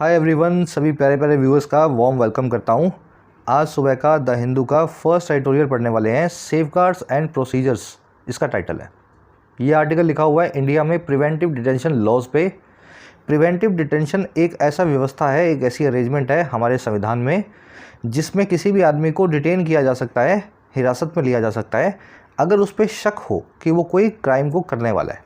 Hi everyone, सभी प्यारे प्यारे व्यूअर्स का वार्म वेलकम करता हूं। आज सुबह का द हिंदू का फर्स्ट एडिटोरियल पढ़ने वाले हैं। सेफगार्ड्स एंड प्रोसीजर्स इसका टाइटल है। ये आर्टिकल लिखा हुआ है इंडिया में प्रिवेंटिव डिटेंशन लॉज पे। प्रिवेंटिव डिटेंशन एक ऐसा व्यवस्था है, एक ऐसी अरेंजमेंट है हमारे संविधान में जिसमें किसी भी आदमी को डिटेन किया जा सकता है, हिरासत में लिया जा सकता है अगर उस पर शक हो कि वो कोई क्राइम को करने वाला है।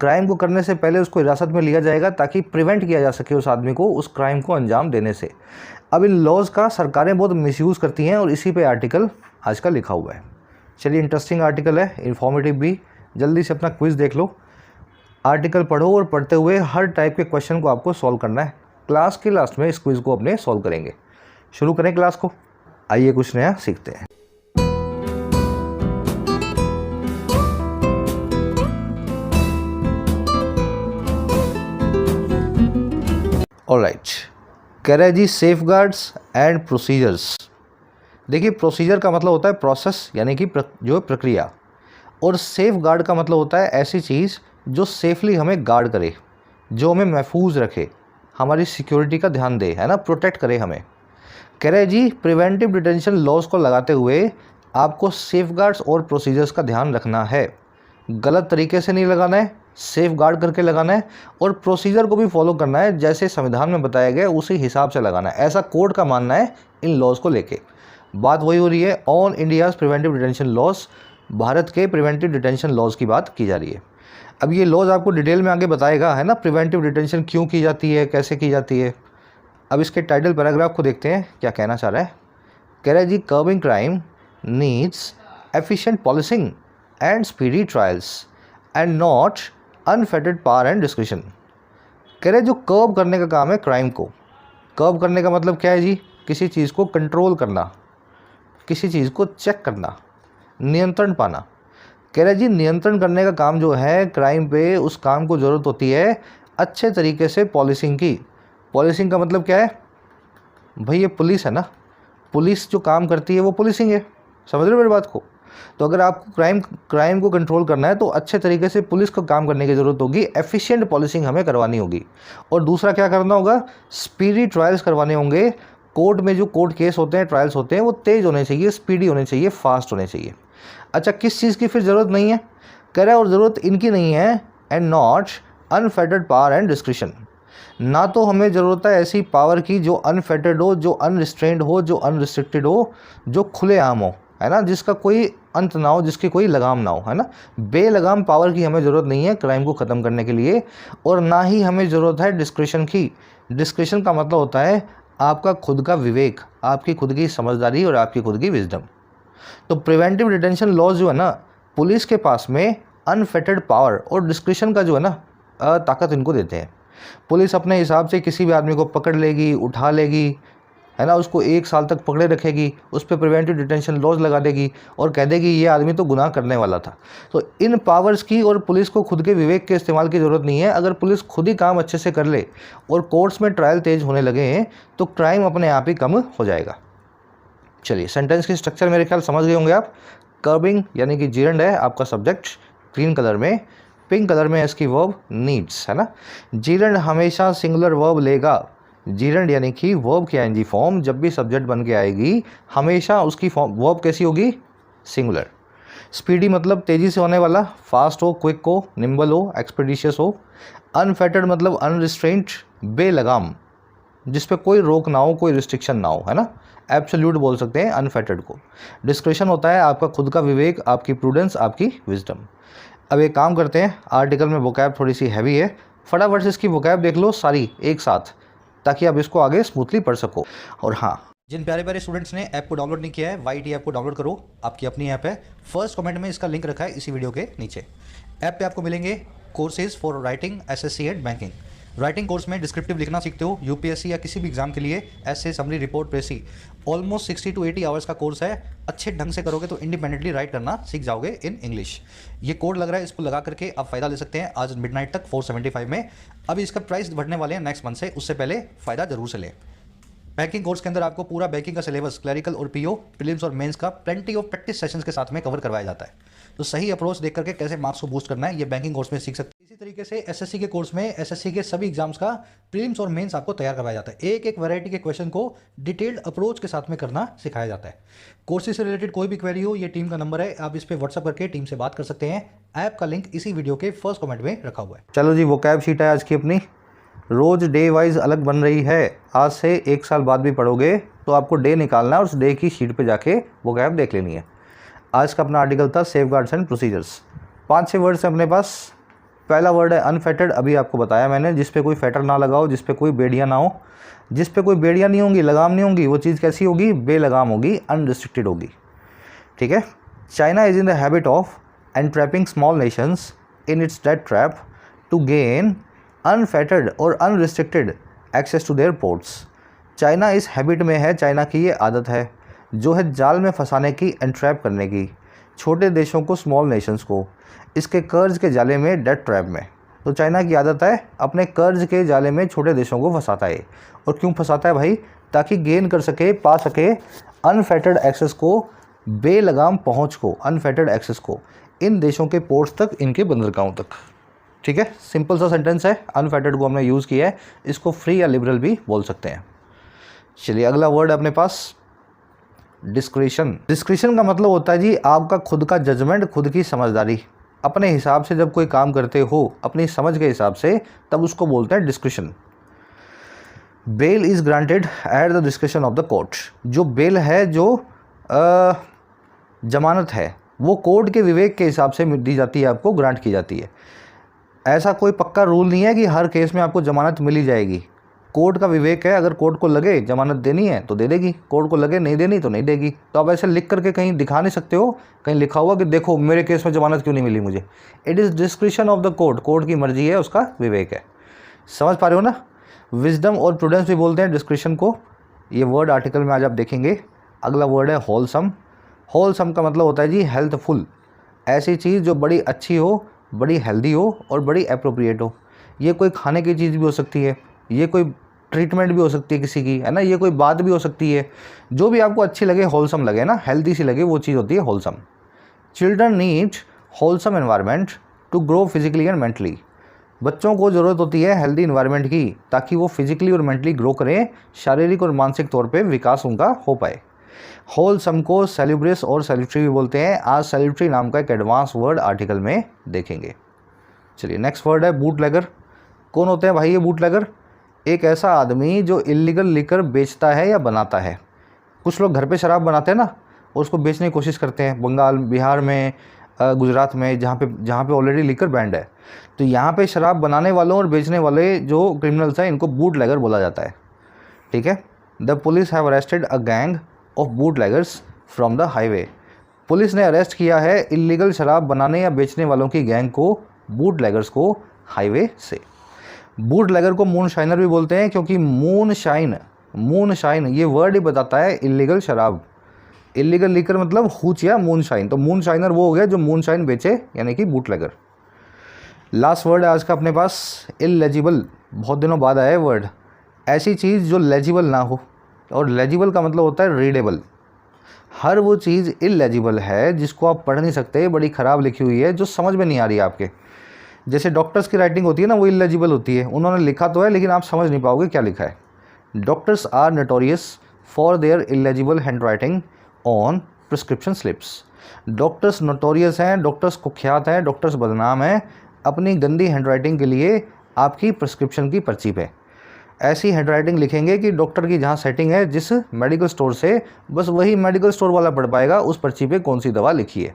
क्राइम को करने से पहले उसको हिरासत में लिया जाएगा ताकि प्रिवेंट किया जा सके उस आदमी को उस क्राइम को अंजाम देने से। अब इन लॉज का सरकारें बहुत मिसयूज़ करती हैं और इसी पे आर्टिकल आज का लिखा हुआ है। चलिए, इंटरेस्टिंग आर्टिकल है, इन्फॉर्मेटिव भी। जल्दी से अपना क्विज़ देख लो। आर्टिकल पढ़ो और पढ़ते हुए हर टाइप के क्वेश्चन को आपको सॉल्व करना है। क्लास के लास्ट में इस क्विज़ को अपने सॉल्व करेंगे। शुरू करें क्लास को। आइए कुछ नया सीखते हैं। ऑलराइट, कह रहे हैं जी सेफगार्ड्स एंड प्रोसीजर्स। देखिए, प्रोसीजर का मतलब होता है प्रोसेस, यानी कि जो प्रक्रिया, और सेफ गार्ड का मतलब होता है ऐसी चीज़ जो सेफली हमें गार्ड करे, जो हमें महफूज रखे, हमारी सिक्योरिटी का ध्यान दे, है ना, प्रोटेक्ट करे हमें। कह रहे हैं जी प्रिवेंटिव डिटेंशन लॉज को लगाते हुए आपको सेफगार्ड्स और प्रोसीजर्स का ध्यान रखना है। गलत तरीके से नहीं लगाना है, सेफ गार्ड करके लगाना है, और प्रोसीजर को भी फॉलो करना है जैसे संविधान में बताया गया उसी हिसाब से लगाना है। ऐसा कोर्ट का मानना है इन लॉज को लेके। बात वही हो रही है, on India's preventive detention laws, Bharat के प्रिवेंटिव डिटेंशन लॉज की बात की जा रही है। अब ये लॉज आपको डिटेल में आगे बताएगा, है ना, प्रिवेंटिव डिटेंशन क्यों की जाती है, कैसे की जाती है। अब इसके टाइटल पैराग्राफ को देखते हैं क्या कहना चाह रहा है। कह रहा है जी curbing crime needs efficient policing and speedy trials and not unfettered power and discretion. कह रहे जो कर्ब करने का काम है क्राइम को। कर्ब करने का मतलब क्या है जी? किसी चीज़ को कंट्रोल करना, किसी चीज़ को चेक करना, नियंत्रण पाना। कह रहे जी नियंत्रण करने का काम जो है क्राइम पे, उस काम को ज़रूरत होती है अच्छे तरीके से पॉलिसिंग की। पॉलिसिंग का मतलब क्या है भाई? ये पुलिस है ना, पुलिस जो काम करती है वो पुलिसिंग है। समझ रहे हो मेरी बात को? तो अगर आपको क्राइम को कंट्रोल करना है तो अच्छे तरीके से पुलिस को काम करने की ज़रूरत होगी, एफिशिएंट पॉलिसिंग हमें करवानी होगी। और दूसरा क्या करना होगा? स्पीडी ट्रायल्स करवाने होंगे। कोर्ट में जो कोर्ट केस होते हैं, ट्रायल्स होते हैं, वो तेज़ होने चाहिए, स्पीडी होने चाहिए, फास्ट होने चाहिए। अच्छा, किस चीज़ की फिर ज़रूरत नहीं है? कह रहा है और ज़रूरत इनकी नहीं है, and not unfettered power and discretion. ना तो हमें ज़रूरत है ऐसी पावर की जो अनफेटेड हो, जो अनरिस्ट्रेंड हो, जो अनरिस्ट्रिक्टेड हो, जो खुलेआम हो, है ना, जिसका कोई अंत ना हो, जिसकी कोई लगाम ना हो, है ना। बेलगाम पावर की हमें ज़रूरत नहीं है क्राइम को ख़त्म करने के लिए। और ना ही हमें ज़रूरत है डिस्क्रिशन की। डिस्क्रिशन का मतलब होता है आपका खुद का विवेक, आपकी खुद की समझदारी और आपकी खुद की विजडम। तो प्रिवेंटिव डिटेंशन लॉज जो है ना, पुलिस के पास में अनफेटेड पावर और डिस्क्रिशन का जो है ना ताकत इनको देते हैं। पुलिस अपने हिसाब से किसी भी आदमी को पकड़ लेगी, उठा लेगी, है ना, उसको 1 साल तक पकड़े रखेगी, उस पर प्रिवेंटिव डिटेंशन लॉज लगा देगी और कह देगी ये आदमी तो गुनाह करने वाला था। तो इन पावर्स की और पुलिस को खुद के विवेक के इस्तेमाल की ज़रूरत नहीं है। अगर पुलिस खुद ही काम अच्छे से कर ले और कोर्ट्स में ट्रायल तेज होने लगे हैं तो क्राइम अपने आप ही कम हो जाएगा। चलिए, सेंटेंस की स्ट्रक्चर मेरे ख्याल समझ गए होंगे आप। कर्बिंग यानी कि जीरंड है आपका सब्जेक्ट ग्रीन कलर में, पिंक कलर में इसकी वर्ब नीड्स, है ना। जीरंड हमेशा सिंगुलर वर्ब लेगा। जीरंड यानी कि वर्ब की आईएनजी फॉर्म जब भी सब्जेक्ट बन के आएगी हमेशा उसकी फॉर्म वर्ब कैसी होगी? सिंगुलर। स्पीडी मतलब तेज़ी से होने वाला, फास्ट हो, क्विक हो, निम्बल हो, एक्सपेडिशियस हो। अनफेटेड मतलब अनरिस्ट्रेंट, बेलगाम, जिस पे कोई रोक ना हो, कोई रिस्ट्रिक्शन ना हो, है ना। एब्सोल्यूट बोल सकते हैं अनफेटेड को। डिस्क्रिशन होता है आपका खुद का विवेक, आपकी प्रूडेंस, आपकी विजडम। अब एक काम करते हैं, आर्टिकल में वोकैब थोड़ी सी हैवी है, फटाफट से इसकी वोकैब देख लो सारी एक साथ, ताकि आप इसको आगे स्मूथली पढ़ सको। और हाँ, जिन प्यारे प्यारे स्टूडेंट्स ने ऐप को डाउनलोड नहीं किया है, वाईटी ऐप को डाउनलोड करो, आपकी अपनी ऐप है। फर्स्ट कमेंट में इसका लिंक रखा है इसी वीडियो के नीचे। ऐप पे आपको मिलेंगे courses for writing, SSC and banking. Writing course में डिस्क्रिप्टिव लिखना सीखते हो, यूपीएससी या किसी भी एग्जाम के लिए, ऐसे summary, report, precis. Almost 60 to 80 hours का कोर्स है। अच्छे ढंग से करोगे तो इंडिपेंडेंटली राइट करना सीख जाओगे इन इंग्लिश। ये कोड लग रहा है, इसको लगा करके आप फ़ायदा ले सकते हैं आज मिडनाइट तक 475 में। अभी इसका प्राइस बढ़ने वाले हैं नेक्स्ट मंथ से, उससे पहले फ़ायदा जरूर से लें। बैंकिंग कोर्स के अंदर आपको पूरा बैंकिंग का सिलेबस, क्लरिकल और पीओ, प्रीलिम्स और मेंस का प्लेंटी ऑफ प्रैक्टिस सेशंस के साथ में कवर करवाया जाता है। तो सही अप्रोच देख करके कैसे मार्क्स को बूस्ट करना है ये बैंकिंग कोर्स में सीख सकते हैं। इसी तरीके से एसएससी के कोर्स में एसएससी के सभी एग्जाम्स का प्रीलिम्स और मेंस आपको तैयार करवाया जाता है। एक एक वैरायटी के क्वेश्चन को डिटेल्ड अप्रोच के साथ में करना सिखाया जाता है। कोर्सेज से रिलेटेड कोई भी क्वेरी हो, ये टीम का नंबर है, आप इस पर व्हाट्सअप करके टीम से बात कर सकते हैं। ऐप का लिंक इसी वीडियो के फर्स्ट कमेंट में रखा हुआ है। चलो जी, वोकैब शीट है आज की अपनी, रोज डे वाइज अलग बन रही है। आज से 1 साल बाद भी पढ़ोगे तो आपको डे निकालना है और उस डे की शीट पे जाके वोकैब देख लेनी है। आज का अपना आर्टिकल था सेफगार्ड्स एंड प्रोसीजर्स। 5-6 वर्ड्स हैं अपने पास। पहला वर्ड है अनफेटेड, अभी आपको बताया मैंने, जिस पे कोई फेटर ना लगा हो, जिस पे कोई बेड़ियाँ ना हो। जिस पे कोई बेड़ियाँ नहीं होंगी, लगाम नहीं होंगी, वो चीज़ कैसी होगी? बेलगाम होगी, अनरिस्ट्रिक्टेड होगी। ठीक है। China is in the habit of entrapping small nations in its debt trap to gain unfettered और unrestricted access to their ports. China इस हैबिट में है, चाइना की ये आदत है जो है जाल में फंसाने की, एंट्रैप करने की छोटे देशों को, स्मॉल नेशंस को, इसके कर्ज के जाले में, डेट ट्रैप में। तो चाइना की आदत है अपने कर्ज के जाले में छोटे देशों को फंसाता है। और क्यों फंसाता है भाई? ताकि गेन कर सके, पा सके अनफेटेड एक्सेस को, बेलगाम पहुंच को, अनफेटेड एक्सेस को इन देशों के पोर्ट्स तक, इनके बंदरगाहों तक। ठीक है, सिंपल सा सेंटेंस है। अनफेटेड को हमने यूज़ किया है, इसको फ्री या लिबरल भी बोल सकते हैं। चलिए, अगला वर्ड है अपने पास डिस्क्रिशन। डिस्क्रिशन का मतलब होता है जी आपका खुद का जजमेंट, खुद की समझदारी। अपने हिसाब से जब कोई काम करते हो, अपनी समझ के हिसाब से, तब उसको बोलते हैं discretion. Bail is granted at the discretion of the court. जो बेल है, जो जमानत है, वो कोर्ट के विवेक के हिसाब से दी जाती है, आपको ग्रांट की जाती है। ऐसा कोई पक्का रूल नहीं है कि हर केस में आपको जमानत मिली जाएगी। कोर्ट का विवेक है, अगर कोर्ट को लगे जमानत देनी है तो दे देगी, कोर्ट को लगे नहीं देनी तो नहीं देगी। तो आप ऐसे लिख करके कहीं दिखा नहीं सकते हो, कहीं लिखा हुआ कि देखो मेरे केस में जमानत क्यों नहीं मिली मुझे। It is discretion of the court, court की मर्जी है, उसका विवेक है। समझ पा रहे हो ना? विजडम और प्रूडेंस भी बोलते हैं डिस्क्रिशन को। ये वर्ड आर्टिकल में आज आप देखेंगे। अगला वर्ड है होलसम। होलसम का मतलब होता है जी हेल्थफुल। ऐसी चीज़ जो बड़ी अच्छी हो, बड़ी हेल्दी हो और बड़ी अप्रोप्रिएट हो। ये कोई खाने की चीज़ भी हो सकती है, ये कोई ट्रीटमेंट भी हो सकती है किसी की, है ना, ये कोई बात भी हो सकती है। जो भी आपको अच्छी लगे, होलसम लगे ना, हेल्दी सी लगे, वो चीज़ होती है wholesome. Children need wholesome environment to grow physically and mentally. बच्चों को ज़रूरत होती है हेल्दी इन्वायरमेंट की, ताकि वो फिजिकली और मेंटली ग्रो करें, शारीरिक और मानसिक तौर पे विकास उनका हो पाए। होलसम को सेलिब्रियस और सेलिब्रेटरी भी बोलते हैं। आज सेलिब्रेटरी नाम का एक एडवांस वर्ड आर्टिकल में देखेंगे। चलिए, नेक्स्ट वर्ड है बूटलेगर। कौन होते हैं भाई ये बूटलेगर? एक ऐसा आदमी जो इल्लीगल लिकर बेचता है या बनाता है। कुछ लोग घर पे शराब बनाते हैं ना, और उसको बेचने की कोशिश करते हैं। बंगाल, बिहार में, गुजरात में, जहाँ पे ऑलरेडी लिकर बैंड है, तो यहाँ पे शराब बनाने वालों और बेचने वाले जो क्रिमिनल्स हैं, इनको बूटलेगर बोला जाता है। ठीक है। The police have arrested a gang of bootleggers from the highway. Police ने अरेस्ट किया है इल्लीगल शराब बनाने या बेचने वालों की गैंग को, बूटलेगर्स को, हाईवे से। बूटलेगर को मून शाइनर भी बोलते हैं, क्योंकि मून शाइन ये वर्ड ही बताता है इल्लीगल शराब। इल्लीगल लिकर मतलब हूच या मून शाइन, तो मून शाइनर वो हो गया जो मून शाइन बेचे, यानी कि बूटलेगर। लास्ट वर्ड है आज का अपने पास, इलेजिबल। बहुत दिनों बाद आया है वर्ड। ऐसी चीज़ जो लेजिबल ना हो, और लेजिबल का मतलब होता है रीडेबल। हर वो चीज़ इलेजिबल है जिसको आप पढ़ नहीं सकते, बड़ी ख़राब लिखी हुई है, जो समझ में नहीं आ रही है आपके। जैसे डॉक्टर्स की राइटिंग होती है ना, वो इलेजिबल होती है। उन्होंने लिखा तो है, लेकिन आप समझ नहीं पाओगे क्या लिखा है। Doctors are notorious for their illegible hand writing on prescription slips. Doctors notorious हैं, डॉक्टर्स कुख्यात हैं, डॉक्टर्स बदनाम हैं अपनी गंदी हैंड राइटिंग के लिए आपकी प्रिस्क्रिप्शन की पर्ची पे। ऐसी हैंड राइटिंग लिखेंगे कि डॉक्टर की जहाँ सेटिंग है, जिस मेडिकल स्टोर से, बस वही मेडिकल स्टोर वाला पढ़ पाएगा उस पर्ची पे कौन सी दवा लिखी है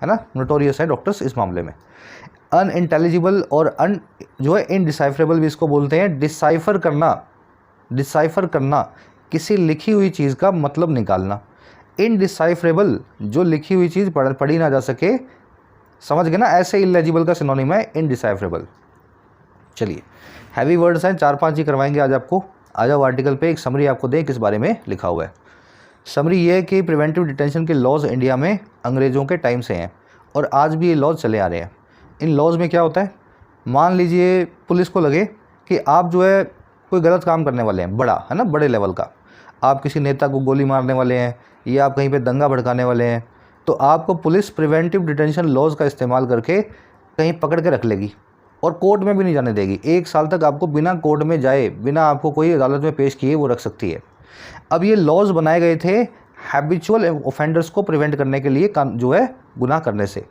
ना। नोटोरियस है डॉक्टर्स इस मामले में। अनइंटेलिजिबल और जो है इनडिसाइफरेबल भी इसको बोलते हैं। डिसाइफर करना किसी लिखी हुई चीज़ का मतलब निकालना। इनडिसाइफरेबल जो लिखी हुई चीज़ पढ़ी ना जा सके, समझ गए ना। ऐसे इलेजिबल का सिनोनिम है इनडिसाइफरेबल। चलिए, हैवी वर्ड्स हैं, 4-5 ही करवाएंगे आज आपको। आ जाओ आर्टिकल पे, एक समरी आपको दें किस बारे में लिखा हुआ है। समरी ये है कि प्रिवेंटिव डिटेंशन के लॉज इंडिया में अंग्रेज़ों के टाइम से हैं, और आज भी ये लॉज चले आ रहे हैं। इन लॉज में क्या होता है, मान लीजिए पुलिस को लगे कि आप जो है कोई गलत काम करने वाले हैं, बड़ा है ना, बड़े लेवल का, आप किसी नेता को गोली मारने वाले हैं या आप कहीं पे दंगा भड़काने वाले हैं, तो आपको पुलिस प्रिवेंटिव डिटेंशन लॉज का इस्तेमाल करके कहीं पकड़ के रख लेगी। और कोर्ट में भी नहीं जाने देगी। 1 साल तक आपको बिना कोर्ट में जाए, बिना आपको कोई अदालत में पेश किए वो रख सकती है। अब ये लॉज बनाए गए थे हैबिचुअल ऑफेंडर्स को प्रिवेंट करने के लिए, जो है गुनाह करने से।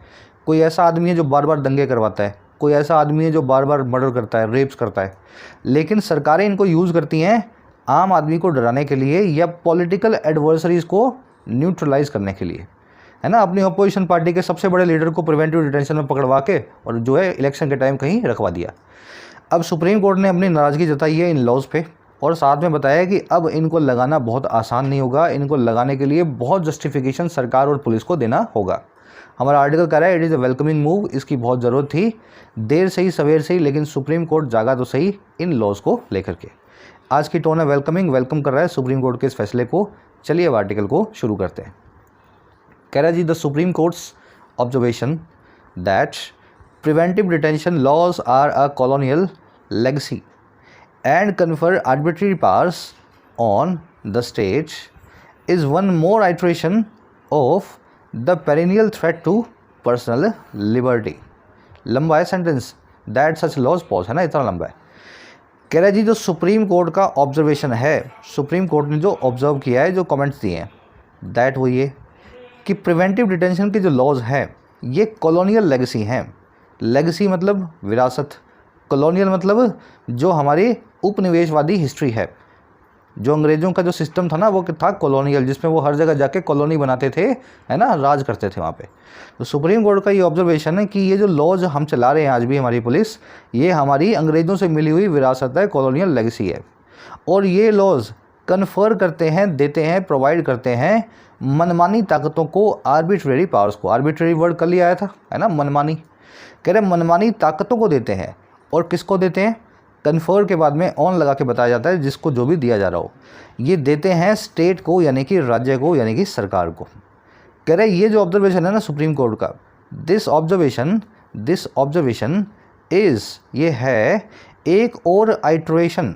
कोई ऐसा आदमी है जो बार बार दंगे करवाता है, कोई ऐसा आदमी है जो बार बार मर्डर करता है, रेप्स करता है, लेकिन सरकारें इनको यूज़ करती हैं आम आदमी को डराने के लिए या पॉलिटिकल एडवर्सरीज़ को न्यूट्रलाइज करने के लिए, है ना। अपनी अपोजिशन पार्टी के सबसे बड़े लीडर को प्रिवेंटिव डिटेंशन में पकड़वा के और जो है इलेक्शन के टाइम कहीं रखवा दिया। अब सुप्रीम कोर्ट ने अपनी नाराज़गी जताई है इन लॉज पे और साथ में बताया कि अब इनको लगाना बहुत आसान नहीं होगा, इनको लगाने के लिए बहुत जस्टिफिकेशन सरकार और पुलिस को देना होगा। हमारा आर्टिकल कह रहा है it is a welcoming move, इसकी बहुत ज़रूरत थी, देर से ही सवेर से ही, लेकिन सुप्रीम कोर्ट जागा तो सही इन लॉज को लेकर के। आज की टोन है वेलकमिंग, वेलकम कर रहा है सुप्रीम कोर्ट के इस फैसले को। चलिए अब आर्टिकल को शुरू करते हैं। कह रहा है जी, the supreme court's observation that preventive detention laws are a colonial legacy and confer arbitrary powers on the state is one more iteration of the perennial threat to personal liberty। लंबा है sentence, that such laws pose, है ना, इतना लंबा है। कह रहा है जी जो सुप्रीम कोर्ट का ऑब्जर्वेशन है, सुप्रीम कोर्ट ने जो ऑब्जर्व किया है, जो कमेंट्स दिए हैं, दैट वो ये कि प्रिवेंटिव डिटेंशन के जो लॉज हैं ये कॉलोनियल लेगेसी हैं। लेगेसी मतलब विरासत, कॉलोनियल मतलब जो हमारी उपनिवेशवादी हिस्ट्री है। जो अंग्रेज़ों का जो सिस्टम था ना वो था कॉलोनियल, जिसमें वो हर जगह जाके कॉलोनी बनाते थे, है ना, राज करते थे वहाँ पे। तो सुप्रीम कोर्ट का ये ऑब्जर्वेशन है कि ये जो लॉज हम चला रहे हैं आज भी हमारी पुलिस, ये हमारी अंग्रेज़ों से मिली हुई विरासत है, कॉलोनियल लेगेसी है। और ये लॉज कन्फर करते हैं, देते हैं, प्रोवाइड करते हैं मनमानी ताकतों को, आर्बिट्रेरी पावर्स को। आर्बिट्रेरी वर्ड कल ही आया था, है ना, मनमानी। कह रहे मनमानी ताकतों को देते हैं। और किसको देते हैं? कन्फर के बाद में ऑन लगा के बताया जाता है जिसको जो भी दिया जा रहा हो। ये देते हैं स्टेट को, यानी कि राज्य को, यानी कि सरकार को। कह रहे ये जो ऑब्जर्वेशन है ना सुप्रीम कोर्ट का, दिस ऑब्जर्वेशन इज़, ये है एक और आइट्रेशन।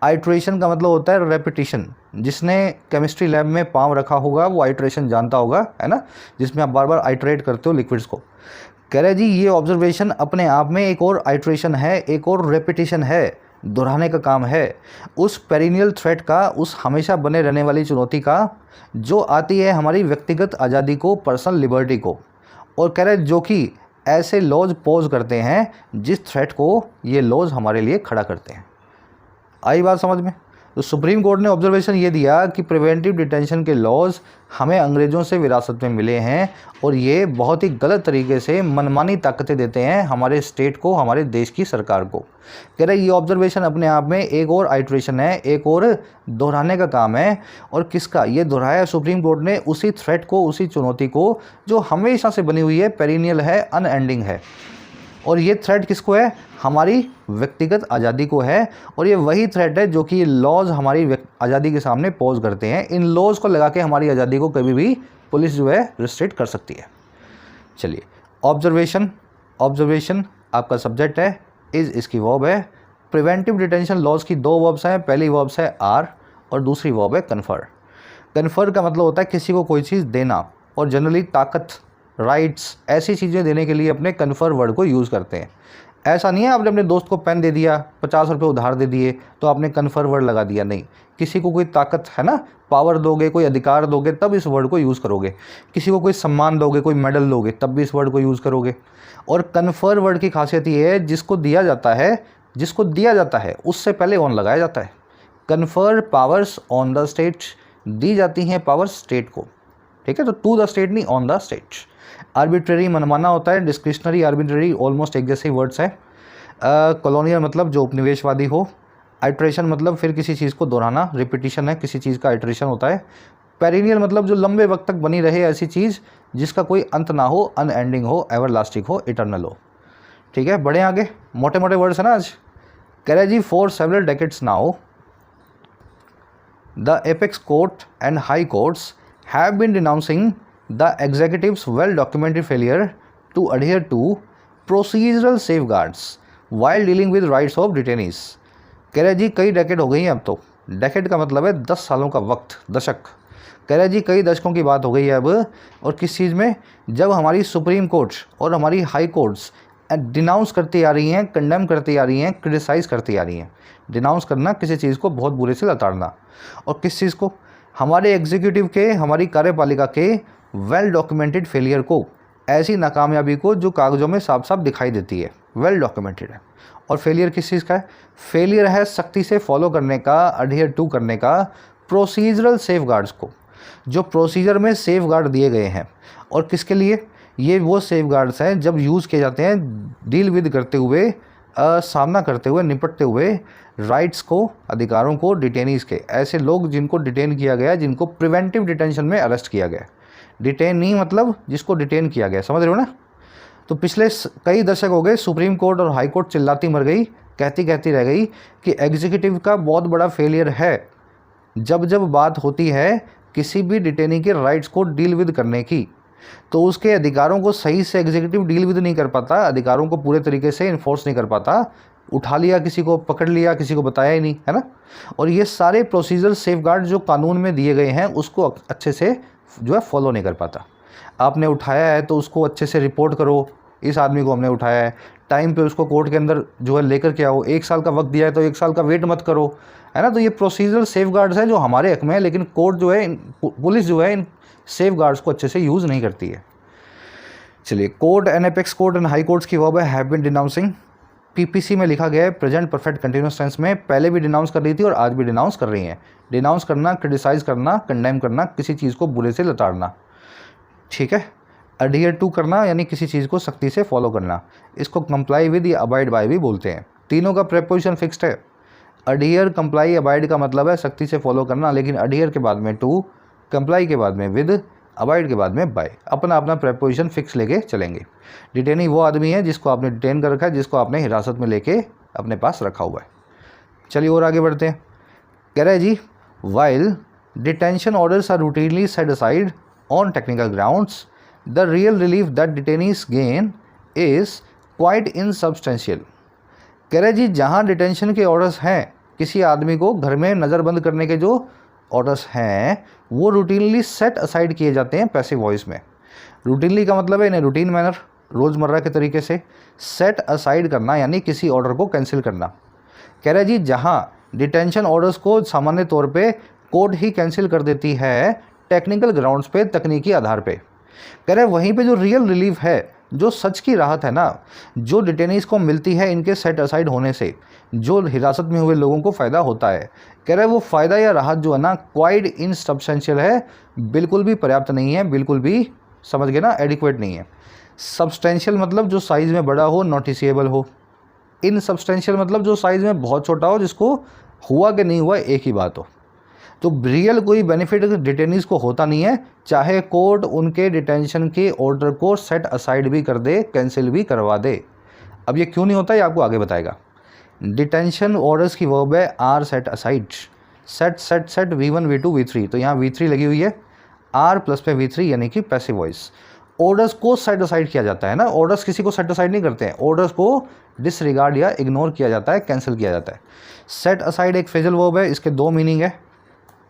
आइट्रेशन का मतलब होता है रेपिटिशन। जिसने केमिस्ट्री लैब में पाँव रखा होगा वो आइट्रेशन जानता होगा, है ना, जिसमें आप बार बार आइट्रेट करते हो लिक्विड्स को। कह रहे जी ये ऑब्जर्वेशन अपने आप में एक और आइट्रेशन है, एक और रेपिटेशन है, दोहराने का काम है उस पेरिनियल थ्रेट का, उस हमेशा बने रहने वाली चुनौती का जो आती है हमारी व्यक्तिगत आज़ादी को, पर्सनल लिबर्टी को। और कह रहे जो कि ऐसे लॉज पोज करते हैं जिस थ्रेट को ये लॉज हमारे लिए खड़ा करते हैं। आई बात समझ में? तो सुप्रीम कोर्ट ने ऑब्जर्वेशन ये दिया कि प्रिवेंटिव डिटेंशन के लॉज हमें अंग्रेज़ों से विरासत में मिले हैं और ये बहुत ही गलत तरीके से मनमानी ताकतें देते हैं हमारे स्टेट को, हमारे देश की सरकार को। कह रहे ये ऑब्जर्वेशन अपने आप में एक और आइट्रेशन है, एक और दोहराने का काम है। और किसका? ये दोहराया सुप्रीम कोर्ट ने उसी थ्रेट को, उसी चुनौती को जो हमेशा से बनी हुई है, पेरिनियल है, अनएंडिंग है। और ये थ्रेट किसको है? हमारी व्यक्तिगत आज़ादी को है। और ये वही थ्रेट है जो कि लॉज हमारी आज़ादी के सामने पोज करते हैं। इन लॉज को लगा के हमारी आज़ादी को कभी भी पुलिस जो है रिस्ट्रिक्ट कर सकती है। चलिए, ऑब्जर्वेशन आपका सब्जेक्ट है, इज़ इसकी वर्ब है। प्रिवेंटिव डिटेंशन लॉज की दो वर्ब्स हैं, पहली वर्ब्स है आर और दूसरी वर्ब है कन्फर। कन्फर का मतलब होता है किसी को कोई चीज़ देना, और जनरली ताकत, राइट्स, ऐसी चीज़ें देने के लिए अपने कन्फर वर्ड को यूज़ करते हैं। ऐसा नहीं है आपने अपने दोस्त को पेन दे दिया, 50 रुपये उधार दे दिए तो आपने कन्फर वर्ड लगा दिया, नहीं। किसी को कोई ताकत, है ना, पावर दोगे, कोई अधिकार दोगे तब इस वर्ड को यूज़ करोगे। किसी को कोई सम्मान दोगे, कोई मेडल दोगे तब भी इस वर्ड को यूज़ करोगे। और कन्फर वर्ड की खासियत ये है जिसको दिया जाता है उससे पहले ऑन लगाया जाता है। Confer powers on the state, दी जाती हैं पावर्स स्टेट को, ठीक है, तो टू द स्टेट नहीं, ऑन द स्टेट। आर्बिट्रेरी मनमाना होता है, डिस्क्रिशनरी, आर्बिट्रेरी ऑलमोस्ट एक जैसे वर्ड्स हैं। कॉलोनियल मतलब जो उपनिवेशवादी हो। आइट्रेशन मतलब फिर किसी चीज़ को दोहराना, रिपीटिशन है, किसी चीज़ का आइट्रेशन होता है। पेरिनियल मतलब जो लंबे वक्त तक बनी रहे, ऐसी चीज़ जिसका कोई अंत ना हो, अनएंडिंग हो, एवरलास्टिंग हो, इटर्नल हो। ठीक है, बढ़े आगे, मोटे मोटे वर्ड्स है ना आज। कह रहे जी for several decades now the apex court and high courts have been denouncing the executive's well-documented failure to adhere to procedural safeguards while dealing with rights of detainees। कह रहे जी कई डेकेड हो गई हैं अब तो। डेकेड का मतलब है 10 सालों का वक्त, दशक। कह रहे जी कई दशकों की बात हो गई है अब। और किस चीज़ में? जब हमारी सुप्रीम कोर्ट और हमारी हाई कोर्ट्स डिनाउंस करती आ रही हैं, कंडेम करती आ रही हैं, क्रिटिसाइज़ करती आ रही हैं। डिनाउंस करना, किसी चीज़ को बहुत बुरे से लताड़ना। और किस चीज़ को? हमारे एग्जीक्यूटिव के, हमारी कार्यपालिका के वेल डॉक्यूमेंटेड फेलियर को, ऐसी नाकामयाबी को जो कागज़ों में साफ साफ दिखाई देती है, वेल डॉक्यूमेंटेड है। और फेलियर किस चीज़ का है? फेलियर है सख्ती से फॉलो करने का, अडहियर टू करने का प्रोसीजरल सेफगार्ड्स को, जो प्रोसीजर में सेफगार्ड दिए गए हैं। और किसके लिए? ये वो सेफगार्ड्स हैं जब यूज़ किए जाते हैं डील विद करते हुए, सामना करते हुए, निपटते हुए राइट्स को, अधिकारों को डिटेनीज़ के, ऐसे लोग जिनको डिटेन किया गया, जिनको प्रिवेंटिव डिटेंशन में अरेस्ट किया गया। डिटेन नहीं मतलब जिसको डिटेन किया गया, समझ रहे हो ना? तो पिछले कई दशक हो गए सुप्रीम कोर्ट और हाई कोर्ट चिल्लाती मर गई, कहती कहती रह गई कि एग्जीक्यूटिव का बहुत बड़ा फेलियर है जब जब बात होती है किसी भी डिटेनी के राइट्स को डील विद करने की, तो उसके अधिकारों को सही से एग्जीक्यूटिव डील विद नहीं कर पाता, अधिकारों को पूरे तरीके से इन्फोर्स नहीं कर पाता, उठा लिया किसी को, पकड़ लिया किसी को, बताया ही नहीं, है ना? और ये सारे प्रोसीजर सेफगार्ड जो कानून में दिए गए हैं उसको अच्छे से जो है फॉलो नहीं कर पाता। आपने उठाया है तो उसको अच्छे से रिपोर्ट करो, इस आदमी को हमने उठाया है, टाइम पे उसको कोर्ट के अंदर जो है लेकर के आओ। 1 साल का वक्त दिया है तो 1 साल का वेट मत करो, है ना? तो ये प्रोसीजरल सेफगार्ड्स हैं जो हमारे हक में है, लेकिन कोर्ट जो है, पुलिस जो है इन सेफगार्ड्स को अच्छे से यूज़ नहीं करती है। चलिए, court and apex court and high courts की वर्ब है हैव बीन डिनाउंसिंग। पीपीसी में लिखा गया है प्रेजेंट परफेक्ट कंटिन्यूस टेंस में, पहले भी डिनाउंस कर रही थी और आज भी डिनाउंस कर रही हैं। डिनाउंस करना, क्रिटिसाइज़ करना, कंडेम करना, किसी चीज़ को बुरे से लताड़ना, ठीक है? अडहियर टू करना यानी किसी चीज़ को सख्ती से फॉलो करना, इसको कंप्लाई विद या अबाइड बाय भी बोलते हैं। तीनों का प्रेपोजिशन फिक्स्ड है। अडहियर, कंप्लाई, अबाइड का मतलब है सख्ती से फॉलो करना, लेकिन अडहियर के बाद में टू, कंप्लाई के बाद में विद, अबाइड के बाद में बाय, अपना अपना प्रेपोजिशन फिक्स लेके चलेंगे। डिटेनी वो आदमी है जिसको आपने डिटेन कर रखा है, जिसको आपने हिरासत में लेके अपने पास रखा हुआ है। चलिए और आगे बढ़ते हैं। कह रहा है जी, while detention orders are routinely set aside on technical grounds, the real relief that detainees gain is quite insubstantial. कह रहे जी, जहाँ डिटेंशन के ऑर्डर्स हैं, किसी आदमी को घर में नज़रबंद करने के जो ऑर्डर्स हैं वो रूटीनली सेट असाइड किए जाते हैं पैसिव वॉइस में। रूटीनली का मतलब है इन रूटीन मैनर, रोज़मर्रा के तरीके से। सेट असाइड करना यानी किसी ऑर्डर को कैंसिल करना। कह रहे जी, जहाँ डिटेंशन ऑर्डर्स को सामान्य तौर पे कोर्ट ही कैंसिल कर देती है टेक्निकल ग्राउंड्स पे, तकनीकी आधार पे, कह रहे वहीं पे जो रियल रिलीफ है, जो सच की राहत है ना, जो डिटेनीज को मिलती है इनके सेट असाइड होने से, जो हिरासत में हुए लोगों को फ़ायदा होता है, कह रहे वो फ़ायदा या राहत जो है ना क्वाइट इनसब्सटेंशियल है, बिल्कुल भी पर्याप्त नहीं है, बिल्कुल भी, समझ गए ना, एडिक्वेट नहीं है। सब्सटेंशियल मतलब जो साइज़ में बड़ा हो, नोटिसेबल हो। इनसब्सटेंशियल मतलब जो साइज़ में बहुत छोटा हो, जिसको हुआ कि नहीं हुआ एक ही बात हो। तो रियल कोई बेनिफिट डिटेनीज को होता नहीं है, चाहे कोर्ट उनके डिटेंशन के ऑर्डर को सेट असाइड भी कर दे, कैंसिल भी करवा दे। अब ये क्यों नहीं होता ये आपको आगे बताएगा। डिटेंशन ऑर्डर्स की वर्ब है are set aside. Set set set V1 V2 V3, तो यहाँ V3 लगी हुई है, आर प्लस पे V3 यानी कि पैसिव वॉइस। ऑर्डर्स को सेट असाइड किया जाता है ना, ऑर्डर्स किसी को सेट असाइड नहीं करते हैं, ऑर्डर्स को डिसरिगार्ड या इग्नोर किया जाता है, कैंसिल किया जाता है। सेट असाइड एक फ्रेजल वर्ब है, इसके 2 मीनिंग है।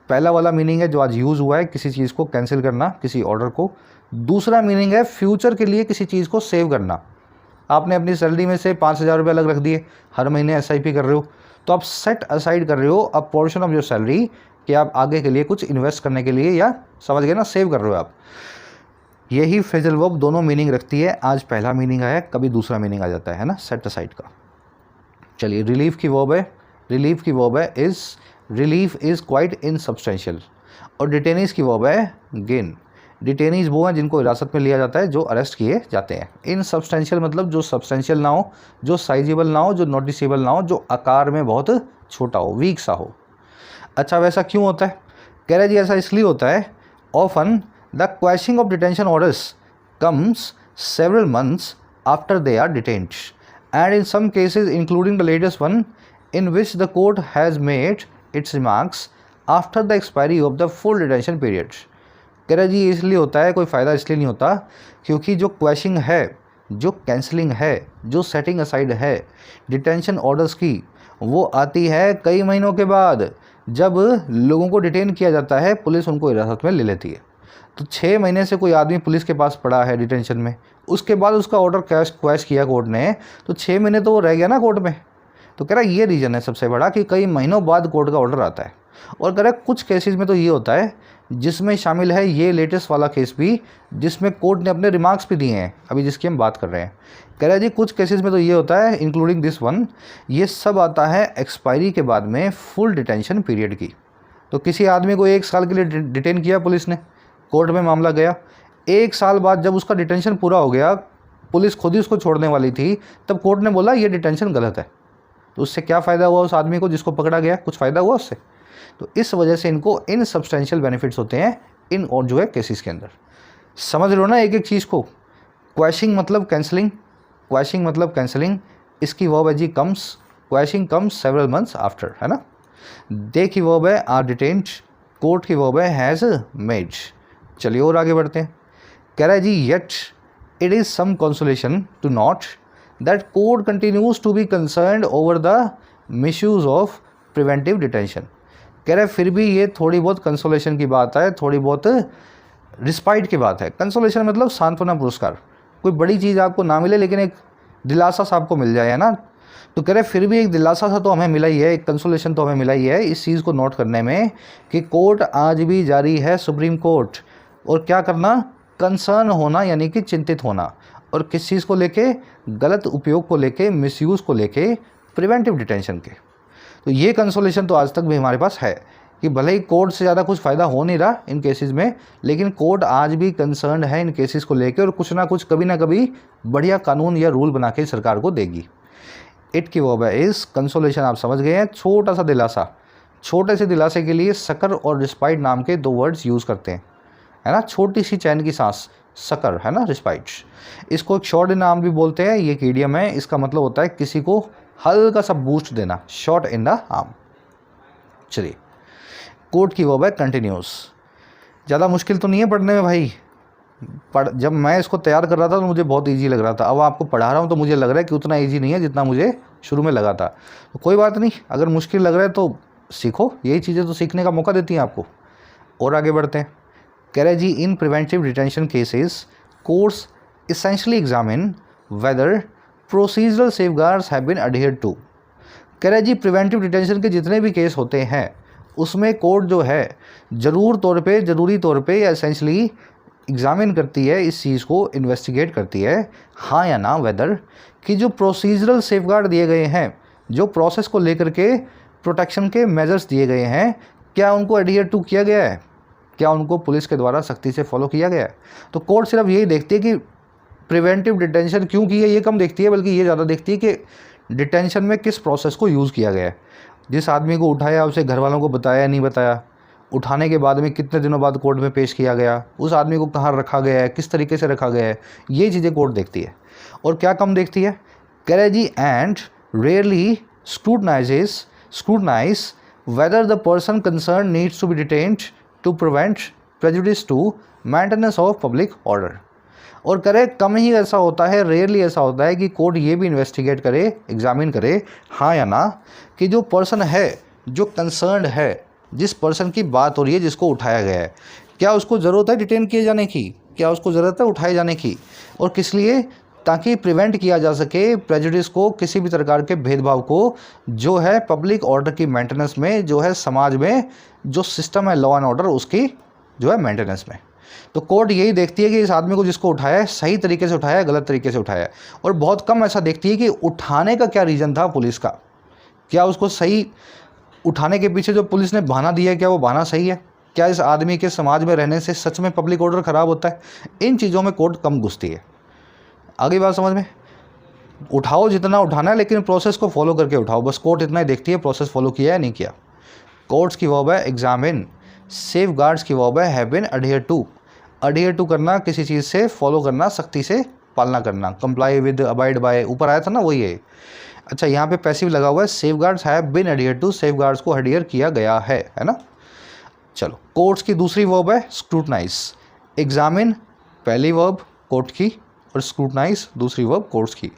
पहला वाला मीनिंग है जो आज यूज़ हुआ है, किसी चीज़ को कैंसिल करना, किसी ऑर्डर को। दूसरा मीनिंग है फ्यूचर के लिए किसी चीज़ को सेव करना। आपने अपनी सैलरी में से 5,000 रुपये अलग रख दिए, हर महीने SIP कर रहे हो, तो आप सेट असाइड कर रहे हो अब पोर्शन ऑफ योर सैलरी कि आप आगे के लिए कुछ इन्वेस्ट करने के लिए, या समझ गए ना, सेव कर रहे हो आप। यही फ्रेजल वर्ब दोनों मीनिंग रखती है। आज पहला मीनिंग आया, कभी दूसरा मीनिंग आ जाता है ना, सेट असाइड का। चलिए, रिलीफ की वर्ब है, रिलीफ की वर्ब है इज़, रिलीफ इज़ क्वाइट इनसब्सटेंशियल। और डिटेनीज की वर्ब है गेन। डिटेनीज वो हैं जिनको हिरासत में लिया जाता है, जो अरेस्ट किए जाते हैं। इनसब्सटेंशियल मतलब जो सब्सटेंशियल ना हो, जो साइजेबल ना हो, जो नोटिसेबल ना हो, जो आकार में बहुत छोटा हो, वीक सा हो। अच्छा, वैसा क्यों होता है? कह रहे जी ऐसा इसलिए होता है, often the quashing of detention orders comes several months after they are detained, and in some cases including the latest one in which the court has made its remarks after the expiry of the full detention period। कह रहा जी इसलिए होता है, कोई फ़ायदा इसलिए नहीं होता क्योंकि जो क्वैशिंग है, जो कैंसलिंग है, जो सेटिंग असाइड है डिटेंशन ऑर्डर्स की, वो आती है कई महीनों के बाद, जब लोगों को डिटेन किया जाता है, पुलिस उनको हिरासत में ले लेती है। तो 6 महीने से कोई आदमी पुलिस के पास पड़ा है डिटेंशन में, उसके बाद उसका ऑर्डर क्वैश किया कोर्ट ने, तो 6 महीने तो वो रह गया ना कोर्ट में। तो कह रहा है ये रीज़न है सबसे बड़ा कि कई महीनों बाद कोर्ट का ऑर्डर आता है। और कह रहा है कुछ केसेस में तो ये होता है, जिसमें शामिल है ये लेटेस्ट वाला केस भी, जिसमें कोर्ट ने अपने रिमार्क्स भी दिए हैं अभी जिसकी हम बात कर रहे हैं। कह रहा है जी कुछ केसेस में तो ये होता है, इंक्लूडिंग दिस वन, ये सब आता है एक्सपायरी के बाद में फुल डिटेंशन पीरियड की। तो किसी आदमी को 1 साल के लिए डिटेन किया पुलिस ने, कोर्ट में मामला गया, 1 साल बाद जब उसका डिटेंशन पूरा हो गया, पुलिस खुद ही उसको छोड़ने वाली थी, तब कोर्ट ने बोला ये डिटेंशन गलत है। तो उससे क्या फ़ायदा हुआ उस आदमी को जिसको पकड़ा गया? कुछ फ़ायदा हुआ उससे? तो इस वजह से इनको इन सब्सटेंशियल बेनिफिट्स होते हैं इन और जो है केसेस के अंदर। समझ लो ना एक एक चीज़ को। क्वैशिंग मतलब कैंसलिंग, क्वैशिंग मतलब कैंसलिंग, इसकी वर्ब है जी comes, quashing comes several months after, है ना। दे की वर्ब है आर डिटेन्ड, कोर्ट की वर्ब है हैज़ मेड। चलिए और आगे बढ़ते हैं। कह रहा है जी yet it is some consolation to not that court continues to be concerned over the misuse of preventive detention. कह रहा है फिर भी ये थोड़ी बहुत कंसोलेशन की बात है, थोड़ी बहुत रिस्पाइट की बात है। कंसोलेशन मतलब सांत्वना पुरस्कार, कोई बड़ी चीज़ आपको ना मिले लेकिन एक दिलासा सा आपको मिल जाए, है ना। तो कह रहे फिर भी एक दिलासा सा तो हमें मिला ही है, एक कंसोलेशन तो हमें मिला ही है इस चीज़ को नोट करने में कि कोर्ट आज भी जारी है, सुप्रीम कोर्ट। और क्या करना? कंसर्न होना, यानी कि चिंतित होना। और किस चीज़ को लेके? गलत उपयोग को लेके, मिसयूज़ को लेके, प्रिवेंटिव डिटेंशन के। तो ये कंसोलेशन तो आज तक भी हमारे पास है कि भले ही कोर्ट से ज़्यादा कुछ फ़ायदा हो नहीं रहा इन केसेस में, लेकिन कोर्ट आज भी कंसर्न है इन केसेस को लेके और कुछ ना कुछ कभी ना कभी बढ़िया कानून या रूल बना के सरकार को देगी। इट की वर्ब है इस, कंसोलेशन आप समझ गए हैं, छोटा सा दिलासा। छोटे से दिलासे के लिए सकर और रिस्पाइट नाम के 2 वर्ड्स यूज़ करते हैं, है ना। छोटी सी चैन की सांस, सकर, है ना, रिस्पाइट। इसको एक शॉर्ट नाम भी बोलते हैं, ये एक इडियम है। इसका मतलब होता है किसी को हल्का सा बूस्ट देना, शॉट इन द आर्म। चलिए, कोर्ट की वर्ब है कंटिन्यूस। ज़्यादा मुश्किल तो नहीं है पढ़ने में भाई। जब मैं इसको तैयार कर रहा था तो मुझे बहुत इजी लग रहा था, अब आपको पढ़ा रहा हूँ तो मुझे लग रहा है कि उतना इजी नहीं है जितना मुझे शुरू में लगा था। तो कोई बात नहीं, अगर मुश्किल लग रहा है तो सीखो, यही चीज़ें तो सीखने का मौका देती हैं आपको। और आगे बढ़ते हैं। कह रहे जी in preventive detention cases courts essentially examine whether procedural safeguards have been adhered to। कह रहे जी प्रिवेंटिव डिटेंशन के जितने भी केस होते हैं उसमें कोर्ट जो है ज़रूरी तौर पे या एसेंशली एग्जामिन करती है, इस चीज़ को इन्वेस्टिगेट करती है, हाँ या ना, वेदर कि जो प्रोसीजरल सेफगार्ड दिए गए हैं, जो प्रोसेस को लेकर के प्रोटेक्शन के मेजर्स दिए गए हैं, क्या उनको एडहियर टू किया गया है, क्या उनको पुलिस के द्वारा सख्ती से फॉलो किया गया है। तो कोर्ट सिर्फ यही देखती है कि प्रिवेंटिव डिटेंशन क्यों की है, ये कम देखती है, बल्कि ये ज़्यादा देखती है कि डिटेंशन में किस प्रोसेस को यूज़ किया गया है। जिस आदमी को उठाया उसे घर वालों को बताया नहीं बताया, उठाने के बाद में कितने दिनों बाद कोर्ट में पेश किया गया, उस आदमी को कहाँ रखा गया है, किस तरीके से रखा गया है, ये चीज़ें कोर्ट देखती है। और क्या कम देखती है? कह रहे जी and rarely scrutinize whether the person concerned needs to be detained to prevent prejudice to maintenance of public order। और करे कम ही ऐसा होता है, रेयरली ऐसा होता है कि कोर्ट ये भी इन्वेस्टिगेट करे, एग्जामिन करे, हाँ या ना, कि जो पर्सन है, जो कंसर्न्ड है, जिस पर्सन की बात हो रही है, जिसको उठाया गया है, क्या उसको ज़रूरत है डिटेन किए जाने की, क्या उसको ज़रूरत है उठाए जाने की, और किस लिए? ताकि प्रिवेंट किया जा सके प्रेजुडिस को, किसी भी प्रकार के भेदभाव को, जो है पब्लिक ऑर्डर की मेंटेनेंस में, जो है समाज में जो सिस्टम है लॉ एंड ऑर्डर, उसकी जो है मेंटेनेंस में। तो कोर्ट यही देखती है कि इस आदमी को जिसको उठाया है सही तरीके से उठाया है, गलत तरीके से उठाया है। और बहुत कम ऐसा देखती है कि उठाने का क्या रीज़न था पुलिस का, क्या उसको सही उठाने के पीछे जो पुलिस ने बहाना दिया है, क्या वो बहाना सही है, क्या इस आदमी के समाज में रहने से सच में पब्लिक ऑर्डर ख़राब होता है। इन चीज़ों में कोर्ट कम घुसती है। आगे बात समझ में? उठाओ जितना उठाना है, लेकिन प्रोसेस को फॉलो करके उठाओ, बस कोर्ट इतना ही देखती है प्रोसेस फॉलो किया है नहीं किया। कोर्ट्स की वर्ब है एग्जामिन, सेफ गार्ड्स की वर्ब है have been adhere to. Adhere to करना, किसी चीज़ से फॉलो करना, सख्ती से पालना करना, कंप्लाई विद, अबाइड बाय, ऊपर आया था ना वही है। अच्छा, यहाँ पे पैसिव लगा हुआ है, safeguards have been adhere to, safeguards को अडहियर किया गया है ना। चलो, कोर्ट्स की दूसरी वर्ब है स्क्रूटनाइज। एग्जामिन पहली वर्ब कोर्ट की, और स्क्रूटनाइज दूसरी वर्ब कोर्ट्स की।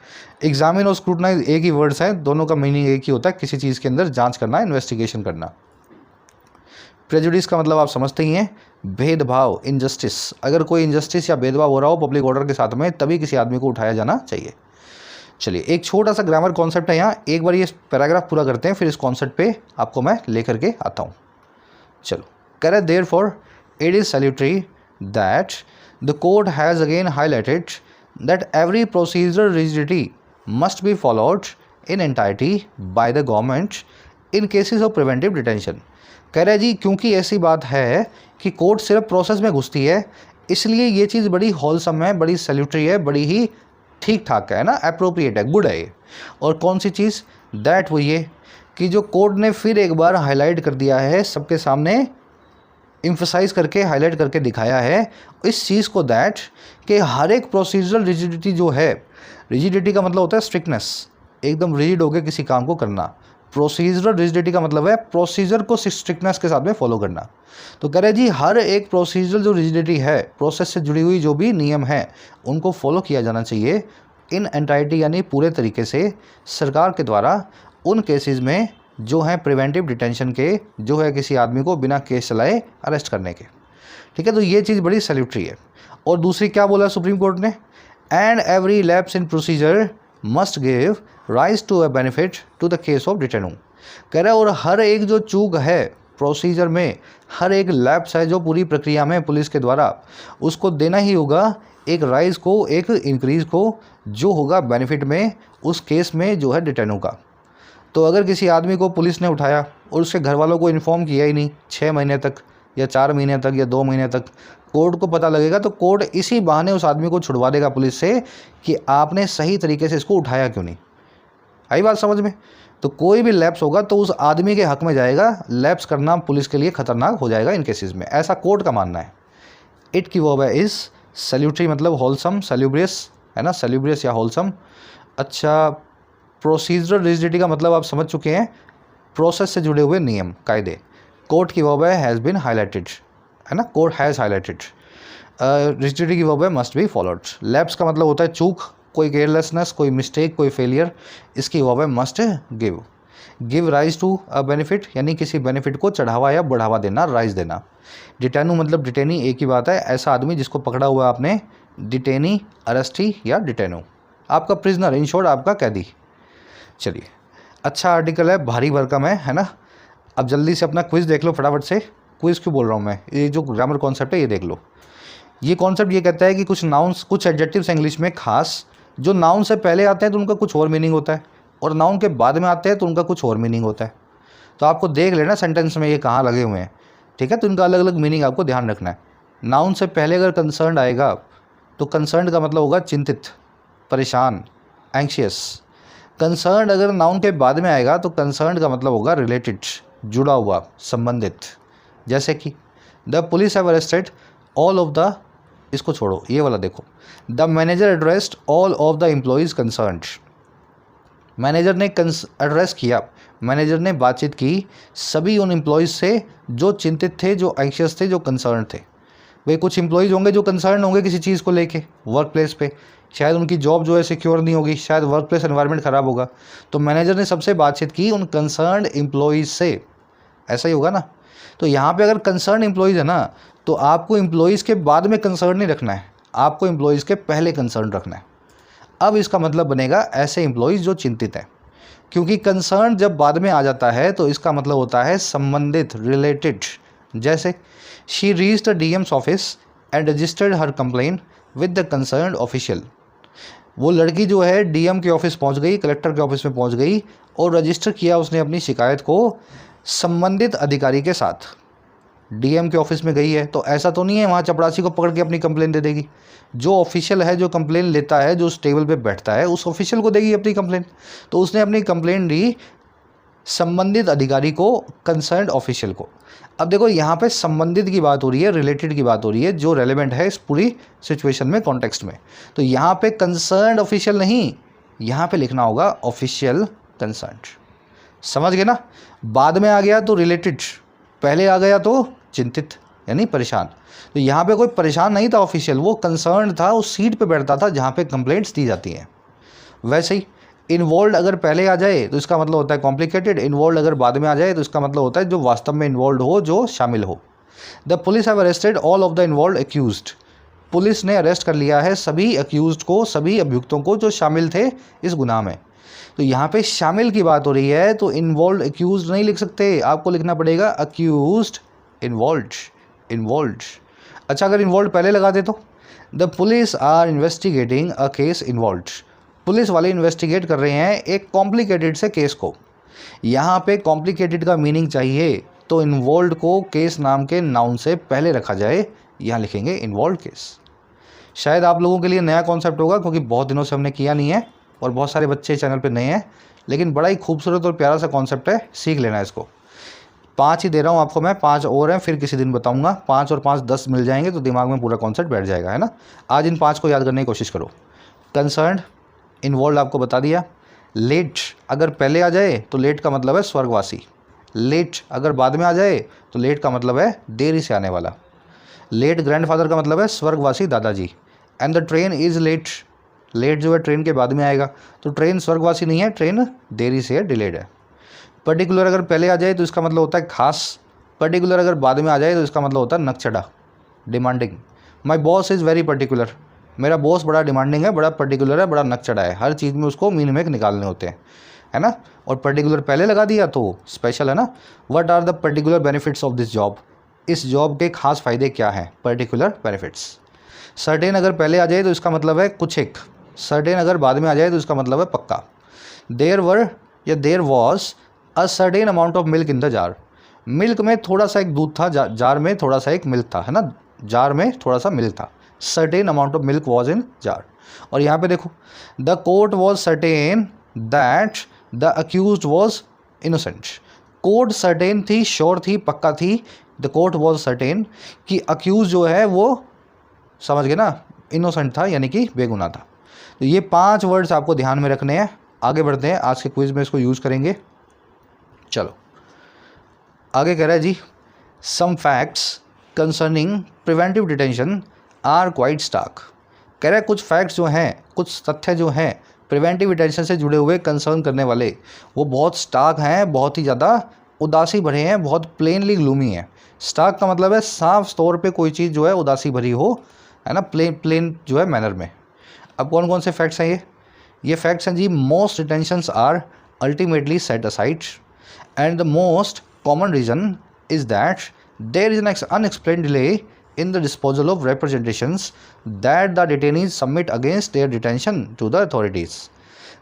एग्जामिन और स्क्रूटनाइज एक ही वर्ड्स हैं, दोनों का मीनिंग एक ही होता है, किसी चीज़ के अंदर जांच करना, इन्वेस्टिगेशन करना। प्रेजुडिस का मतलब आप समझते ही हैं, भेदभाव, इनजस्टिस। अगर कोई इनजस्टिस या भेदभाव हो रहा हो पब्लिक ऑर्डर के साथ में, तभी किसी आदमी को उठाया जाना चाहिए। चलिए एक छोटा सा ग्रामर कॉन्सेप्ट है यहाँ, एक बार ये पैराग्राफ पूरा करते हैं, फिर इस कॉन्सेप्ट पे आपको मैं लेकर के आता हूँ। चलो, कह रहे therefore it is salutary that the court has again highlighted that every procedural rigidity must be followed in entirety by the government in cases of preventive detention. कह रहे जी क्योंकि ऐसी बात है कि कोर्ट सिर्फ प्रोसेस में घुसती है, इसलिए ये चीज़ बड़ी होलसम है, बड़ी सैल्यूटरी है, बड़ी ही ठीक ठाक है ना, अप्रोप्रिएट है, गुड है ये। और कौन सी चीज़, दैट वो ये कि जो कोर्ट ने फिर एक बार हाईलाइट कर दिया है, सबके सामने एम्फसाइज करके हाईलाइट करके दिखाया है इस चीज़ को, दैट कि हर एक प्रोसीजरल रिजिडिटी जो है, रिजिडिटी का मतलब होता है स्ट्रिक्टनेस, एकदम रिजिड होकर किसी काम को करना। प्रोसीजरल रिजिडिटी का मतलब है प्रोसीजर को स्ट्रिक्टनेस के साथ में फॉलो करना। तो कह रहे जी हर एक प्रोसीजरल जो रिजिडिटी है, प्रोसेस से जुड़ी हुई जो भी नियम हैं, उनको फॉलो किया जाना चाहिए इन एंटायरिटी यानी पूरे तरीके से सरकार के द्वारा उन केसेस में जो हैं प्रिवेंटिव डिटेंशन के, जो है किसी आदमी को बिना केस चलाए अरेस्ट करने के। ठीक है, तो ये चीज़ बड़ी सैल्यूटरी है। और दूसरी क्या बोला सुप्रीम कोर्ट ने, and every lapse in procedure must give rise to a benefit to the case of detenu. कह रहा है और हर एक जो चूक है प्रोसीजर में, हर एक लैप्स है जो पूरी प्रक्रिया में पुलिस के द्वारा, उसको देना ही होगा एक राइज को, एक इंक्रीज़ को, जो होगा बेनिफिट में उस केस में जो है डिटेनू का। तो अगर किसी आदमी को पुलिस ने उठाया और उसके घर वालों को इन्फॉर्म किया ही नहीं 6 महीने तक या 4 महीने तक या 2 महीने तक, कोर्ट को पता लगेगा तो कोर्ट इसी बहाने उस आदमी को छुड़वा देगा पुलिस से कि आपने सही तरीके से इसको उठाया क्यों नहीं। आई बात समझ में? तो कोई भी लैप्स होगा तो उस आदमी के हक में जाएगा, लैप्स करना पुलिस के लिए खतरनाक हो जाएगा इन केसेस में, ऐसा कोर्ट का मानना है। इट की वर्ब है इज, सैल्यूटरी मतलब होलसम, सैल्यूब्रियस है ना, सैल्यूब्रियस या होलसम। अच्छा, प्रोसीजरल रिजिडिटी का मतलब आप समझ चुके हैं, प्रोसेस से जुड़े हुए नियम कायदे। कोर्ट की वर्ब है हैज़ बीन हाईलाइटेड, है ना, कोर्ट हैज़ हाईलाइटेड। रिजिडिटी की वर्ब है मस्ट बी फॉलोड। लैप्स का मतलब होता है चूक, कोई केयरलेसनेस, कोई मिस्टेक, कोई फेलियर, इसकी वर्ब है must give. Give rise to a benefit यानी किसी बेनिफिट को चढ़ावा या बढ़ावा देना, राइज देना। डिटेनू मतलब डिटेनी, एक ही बात है, ऐसा आदमी जिसको पकड़ा हुआ है आपने, डिटेनी, अरेस्टी या डिटेनू, आपका प्रिजनर, इन शॉर्ट आपका कैदी। चलिए, अच्छा आर्टिकल है, भारी भरकम है ना। अब जल्दी से अपना क्विज देख लो फटाफट से। क्विज क्यों बोल रहा हूँ मैं, ये जो ग्रामर कॉन्सेप्ट है ये देख लो। ये कॉन्सेप्ट ये कहता है कि कुछ नाउन्स, कुछ एडजेक्टिव्स इंग्लिश में खास, जो नाउन से पहले आते हैं तो उनका कुछ और मीनिंग होता है, और नाउन के बाद में आते हैं तो उनका कुछ और मीनिंग होता है। तो आपको देख लेना सेंटेंस में ये कहाँ लगे हुए हैं, ठीक है, तो इनका अलग अलग मीनिंग आपको ध्यान रखना है। नाउन से पहले अगर कंसर्न आएगा तो कंसर्न का मतलब होगा चिंतित, परेशान, एंग्शियस। कंसर्न अगर नाउन के बाद में आएगा तो कंसर्न का मतलब होगा रिलेटेड, जुड़ा हुआ, संबंधित। जैसे कि the police have arrested all of the, इसको छोड़ो, ये वाला देखो, the manager addressed all of the employees concerned. Manager ने एड्रेस किया, मैनेजर ने बातचीत की सभी उन एम्प्लॉयज़ से जो चिंतित थे, जो एंग्शियस थे, जो कंसर्न थे। भाई कुछ एम्प्लॉयज़ होंगे जो कंसर्न होंगे किसी चीज़ को लेके, वर्क प्लेस पे, शायद उनकी जॉब जो है सिक्योर नहीं होगी, शायद वर्क प्लेस एनवायरनमेंट ख़राब होगा, तो मैनेजर ने सबसे बातचीत की उन कंसर्न एम्प्लॉयज़ से, ऐसा ही होगा ना। तो यहाँ पे अगर कंसर्न एम्प्लॉयज़ है ना, तो आपको एम्प्लॉयज़ के बाद में कंसर्न नहीं रखना है, आपको एम्प्लॉयज़ के पहले कंसर्न रखना है। अब इसका मतलब बनेगा ऐसे एम्प्लॉयज़ जो चिंतित हैं, क्योंकि कंसर्न जब बाद में आ जाता है तो इसका मतलब होता है संबंधित, रिलेटेड। जैसे she reached the DMs office and registered her complain with the concerned official. वो लड़की जो है डीएम के ऑफिस पहुंच गई, कलेक्टर के ऑफिस में पहुंच गई और रजिस्टर किया उसने अपनी शिकायत को संबंधित अधिकारी के साथ। डीएम के ऑफिस में गई है तो ऐसा तो नहीं है वहाँ चपरासी को पकड़ के अपनी कंप्लेन दे देगी। जो ऑफिशियल है, जो कंप्लेन लेता है, जो उस टेबल पे बैठता है, उस ऑफिशियल को देगी अपनी कंप्लेन। तो उसने अपनी कंप्लेन दी संबंधित अधिकारी को, कंसर्न्ड ऑफिशियल को। अब देखो यहाँ पे संबंधित की बात हो रही है, रिलेटेड की बात हो रही है, जो रेलेवेंट है इस पूरी सिचुएशन में, कॉन्टेक्स्ट में। तो यहाँ पे कंसर्न्ड ऑफिशियल नहीं, यहाँ पे लिखना होगा ऑफिशियल कंसर्न्ड। समझ गए ना? बाद में आ गया तो रिलेटेड, पहले आ गया तो चिंतित यानी परेशान। तो यहाँ पे कोई परेशान नहीं था ऑफिशियल, वो कंसर्न था, उस सीट पे बैठता था जहाँ पे कंप्लेंट्स दी जाती हैं। वैसे ही इन्वॉल्व अगर पहले आ जाए तो इसका मतलब होता है कॉम्प्लिकेटेड, इन्वॉल्व अगर बाद में आ जाए तो इसका मतलब होता है जो वास्तव में इन्वॉल्व हो, जो शामिल हो। The police have arrested all of the involve accused. Police ने अरेस्ट कर लिया है सभी अक्यूज्ड को, सभी अभियुक्तों को जो शामिल थे इस गुनाह में। तो यहाँ पे शामिल की बात हो रही है तो इन्वॉल्व एक्यूज्ड नहीं लिख सकते, आपको लिखना पड़ेगा अक्यूज्ड इन्वॉल्व्ड, इन्वॉल्व्ड। अच्छा, अगर इन्वॉल्व पहले लगा दे तो the police are investigating a case involved. Police वाले इन्वेस्टिगेट कर रहे हैं एक कॉम्प्लिकेटेड से केस को। यहाँ पे कॉम्प्लिकेटेड का मीनिंग चाहिए तो इन्वॉल्व्ड को केस नाम के नाउन से पहले रखा जाए, यहाँ लिखेंगे इन्वॉल्व्ड केस। शायद आप लोगों के लिए नया कॉन्सेप्ट होगा क्योंकि बहुत दिनों से हमने किया नहीं है और बहुत सारे बच्चे चैनल पे नए हैं, लेकिन बड़ा ही खूबसूरत और प्यारा सा कॉन्सेप्ट है, सीख लेना इसको। 5 ही दे रहा हूँ आपको मैं, 5 और हैं, फिर किसी दिन बताऊँगा। 5 और 5 10 मिल जाएंगे तो दिमाग में पूरा कॉन्सेप्ट बैठ जाएगा, है ना। आज इन 5 को याद करने की कोशिश करो। कंसर्न्ड, इन्वॉल्व आपको बता दिया। लेट अगर पहले आ जाए तो लेट का मतलब है स्वर्गवासी। लेट अगर बाद में आ जाए तो लेट का मतलब है देरी से आने वाला। लेट ग्रैंडफादर का मतलब है स्वर्गवासी दादाजी। And the train is late, late जो है ट्रेन के बाद में आएगा, तो ट्रेन स्वर्गवासी नहीं है, ट्रेन देरी से है, डिलेड है। पर्टिकुलर अगर पहले आ जाए तो इसका मतलब होता है खास। पर्टिकुलर अगर बाद में आ जाए तो इसका मतलब होता है नकचढ़ा, demanding. My boss is very particular, मेरा बॉस बड़ा डिमांडिंग है, बड़ा पर्टिकुलर है, बड़ा नकचढ़ा है, हर चीज़ में उसको मीन मेक निकालने होते हैं, है ना। और पर्टिकुलर पहले लगा दिया तो स्पेशल, है ना। What are the particular benefits of this job, इस जॉब के खास फ़ायदे क्या हैं, पर्टिकुलर बेनिफिट्स। सर्टेन अगर पहले आ जाए तो इसका मतलब है कुछ एक। सर्टेन अगर बाद में आ जाए तो इसका मतलब है पक्का। देयर वर या there was a certain amount of milk in the jar. Milk में थोड़ा सा एक दूध था, जार में थोड़ा सा एक मिल्क था, है ना, जार में थोड़ा सा मिल्क था। Certain amount of milk was in jar. और यहाँ पे देखो, the court was certain that the accused was innocent. Court certain थी, श्योर थी, पक्का थी। द कोर्ट वॉज सर्टेन कि अक्यूज जो है वो, समझ गए ना, इनोसेंट था, यानी कि बेगुनाह था। तो ये 5 वर्ड्स आपको ध्यान में रखने हैं। आगे बढ़ते हैं, आज के क्विज में इसको यूज़ करेंगे। चलो आगे कह रहा है जी, some facts concerning preventive detention are quite stark. कह रहा है कुछ फैक्ट्स जो हैं, कुछ तथ्य जो हैं प्रिवेंटिव डिटेंशन से जुड़े हुए, कंसर्न करने वाले, वो बहुत स्टार्क हैं, बहुत ही ज़्यादा उदासी भरे हैं, बहुत प्लेनली ग्लूमी है। स्टार्क का मतलब है साफ तौर पे कोई चीज़ जो है उदासी भरी हो, है ना, प्लेन जो है मैनर में। अब कौन कौन से फैक्ट्स हैं ये फैक्ट्स हैं जी। Most detentions are ultimately set aside and the most common reason is that there is an unexplained delay in the disposal of representations that the detainees submit against their detention to the authorities।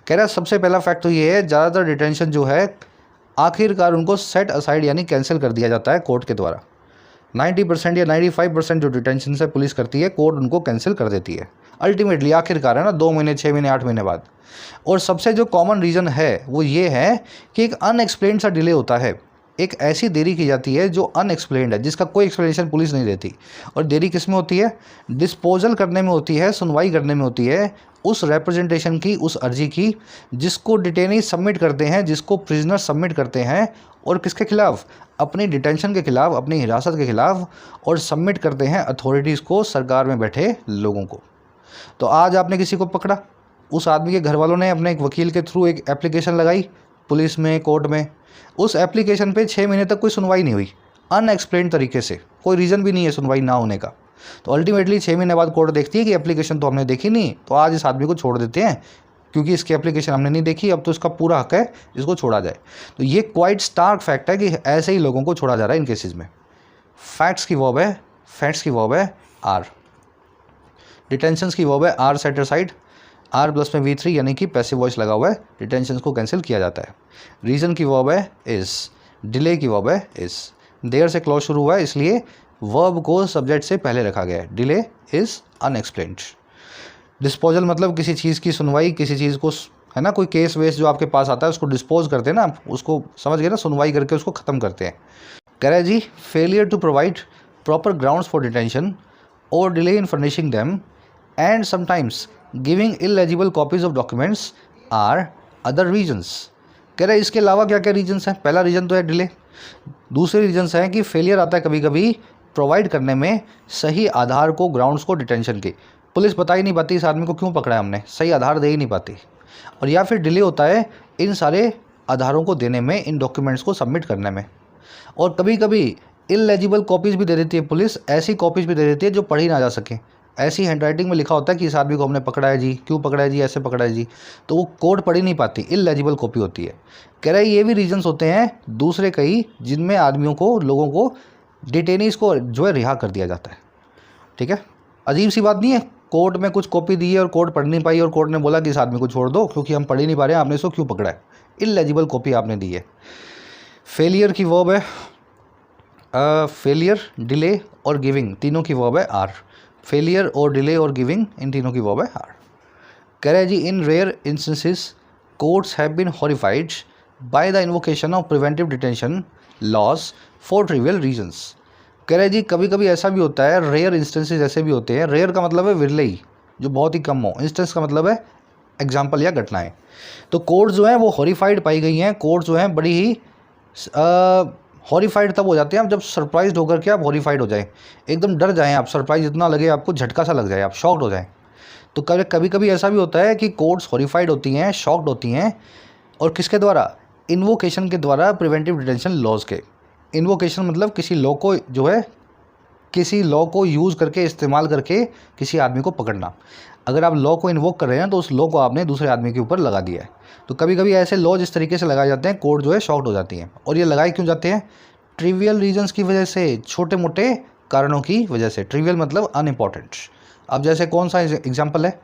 कह रहा है सबसे पहला fact तो ये है, ज़्यादातर detention जो है आखिरकार उनको सेट असाइड यानी कैंसिल कर दिया जाता है कोर्ट के द्वारा। 90% या 95% जो डिटेंशन से पुलिस करती है, कोर्ट उनको कैंसिल कर देती है अल्टीमेटली, आखिरकार, है ना, 2 महीने, 6 महीने, 8 महीने बाद। और सबसे जो कॉमन रीज़न है वो ये है कि एक अनएक्सप्लेन्ड सा डिले होता है, एक ऐसी देरी की जाती है जो अनएक्सप्लेन्ड है, जिसका कोई एक्सप्लेनेशन पुलिस नहीं देती। और देरी किस में होती है? डिस्पोजल करने में होती है, सुनवाई करने में होती है उस रिप्रेजेंटेशन की, उस अर्जी की जिसको डिटेनी सबमिट करते हैं, जिसको प्रिजनर सबमिट करते हैं, और किसके खिलाफ? अपनी डिटेंशन के खिलाफ, अपनी हिरासत के खिलाफ, और सबमिट करते हैं अथॉरिटीज़ को, सरकार में बैठे लोगों को। तो आज आपने किसी को पकड़ा, उस आदमी के घर वालों ने अपने एक वकील के थ्रू एक एप्लीकेशन लगाई पुलिस में, कोर्ट में। उस एप्लीकेशन पे 6 महीने तक कोई सुनवाई नहीं हुई, अनएक्सप्लेन्ड तरीके से, कोई रीज़न भी नहीं है सुनवाई ना होने का। तो अल्टीमेटली 6 महीने बाद कोर्ट देखती है कि एप्लीकेशन तो हमने देखी नहीं, तो आज इस आदमी को छोड़ देते हैं क्योंकि इसकी एप्लीकेशन हमने नहीं देखी, अब तो इसका पूरा हक है, इसको छोड़ा जाए। तो ये क्वाइट स्टार्क फैक्ट है कि ऐसे ही लोगों को छोड़ा जा रहा है इन केसेस में। फैक्ट्स की वर्ब है, फैक्ट्स की वर्ब है आर। डिटेंशंस की वर्ब है are set aside, are plus में V3 यानी कि पैसिव वॉइस लगा हुआ है, डिटेंशन को कैंसिल किया जाता है। रीज़न की वर्ब है इज़, डिले की वर्ब है इज़। देयर से क्लॉज शुरू हुआ है इसलिए वर्ब को सब्जेक्ट से पहले रखा गया है। Delay is unexplained. डिस्पोजल मतलब किसी चीज़ की सुनवाई, किसी चीज़ को, है ना, कोई केस वेस जो आपके पास आता है उसको डिस्पोज करते हैं ना, उसको समझ गए ना, सुनवाई करके उसको ख़त्म करते हैं। कह रहा है जी, failure to provide proper grounds for detention और delay in furnishing them and sometimes giving illegible copies of documents are other reasons. कह रहे हैं इसके अलावा क्या क्या रीजन्स हैं? पहला रीज़न तो है डिले, दूसरे रीजन्स हैं कि फेलियर आता है कभी कभी प्रोवाइड करने में सही आधार को, ग्राउंड्स को डिटेंशन के। पुलिस बता ही नहीं पाती इस आदमी को क्यों पकड़ा है हमने, सही आधार दे ही नहीं पाती। और या फिर डिले होता है इन सारे आधारों को देने में, इन डॉक्यूमेंट्स को सबमिट करने में। और कभी कभी इलेजिबल कॉपीज़ भी दे देती है पुलिस, ऐसी कॉपीज़ भी दे देती है जो पढ़ी ना जा सके। ऐसी हैंडराइटिंग में लिखा होता है कि इस आदमी को हमने पकड़ा है जी, क्यों पकड़ा है जी, ऐसे पकड़ा है जी, तो वो कोड पढ़ी नहीं पाती, इलेजिबल कॉपी होती है। कह रहा है ये भी रीजंस होते हैं दूसरे कई जिनमें आदमियों को, लोगों को, डिटेनीज़ को जो है रिहा कर दिया जाता है। ठीक है, अजीब सी बात नहीं है, कोर्ट में कुछ कॉपी दी है और कोर्ट पढ़ नहीं पाई और कोर्ट ने बोला कि इस आदमी को छोड़ दो क्योंकि हम पढ़ ही नहीं पा रहे हैं, आपने इसको क्यों पकड़ा है, इलेजिबल कॉपी आपने दी है। फेलियर की वर्ब है फेलियर, डिले और गिविंग, तीनों की वर्ब है आर। फेलियर और डिले और गिविंग, इन तीनों की वर्ब है आर। कह रहे हैं जी in rare instances courts have been horrified by the invocation of preventive detention laws for trivial reasons. कह रहे हैं जी कभी कभी ऐसा भी होता है, रेयर इंस्टेंसेस ऐसे भी होते हैं, रेयर का मतलब है विरले ही, जो बहुत ही कम हो, इंस्टेंस का मतलब है एग्जाम्पल या घटनाएं। तो कोर्ट्स जो हैं वो हॉरिफाइड पाई गई हैं, कोर्ट्स जो हैं बड़ी ही हॉरिफाइड तब हो जाते हैं आप जब सरप्राइज होकर के आप हॉरिफाइड हो जाएं, एकदम डर जाएं आप, सरप्राइज इतना लगे आपको, झटका सा लग जाए, आप शॉक्ड हो जाएं। तो कभी कभी ऐसा भी होता है कि कोर्ट्स हॉरिफाइड होती हैं, शॉक्ड होती हैं, और किसके द्वारा, इन्वोकेशन के द्वारा, प्रिवेंटिव डिटेंशन लॉज के। इन्वोकेशन मतलब किसी लॉ को जो है, किसी लॉ को यूज़ करके, इस्तेमाल करके किसी आदमी को पकड़ना। अगर आप लॉ को इन्वोक कर रहे हैं तो उस लॉ को आपने दूसरे आदमी के ऊपर लगा दिया है। तो कभी कभी ऐसे लॉ जिस तरीके से लगाए जाते हैं, कोर्ट जो है शॉक्ड हो जाती हैं। और ये लगाए क्यों जाते हैं, ट्रिवियल रीजंस की वजह से, छोटे मोटे कारणों की वजह से। ट्रिवियल मतलब अनइम्पॉर्टेंट। अब जैसे कौन सा एग्जाम्पल है,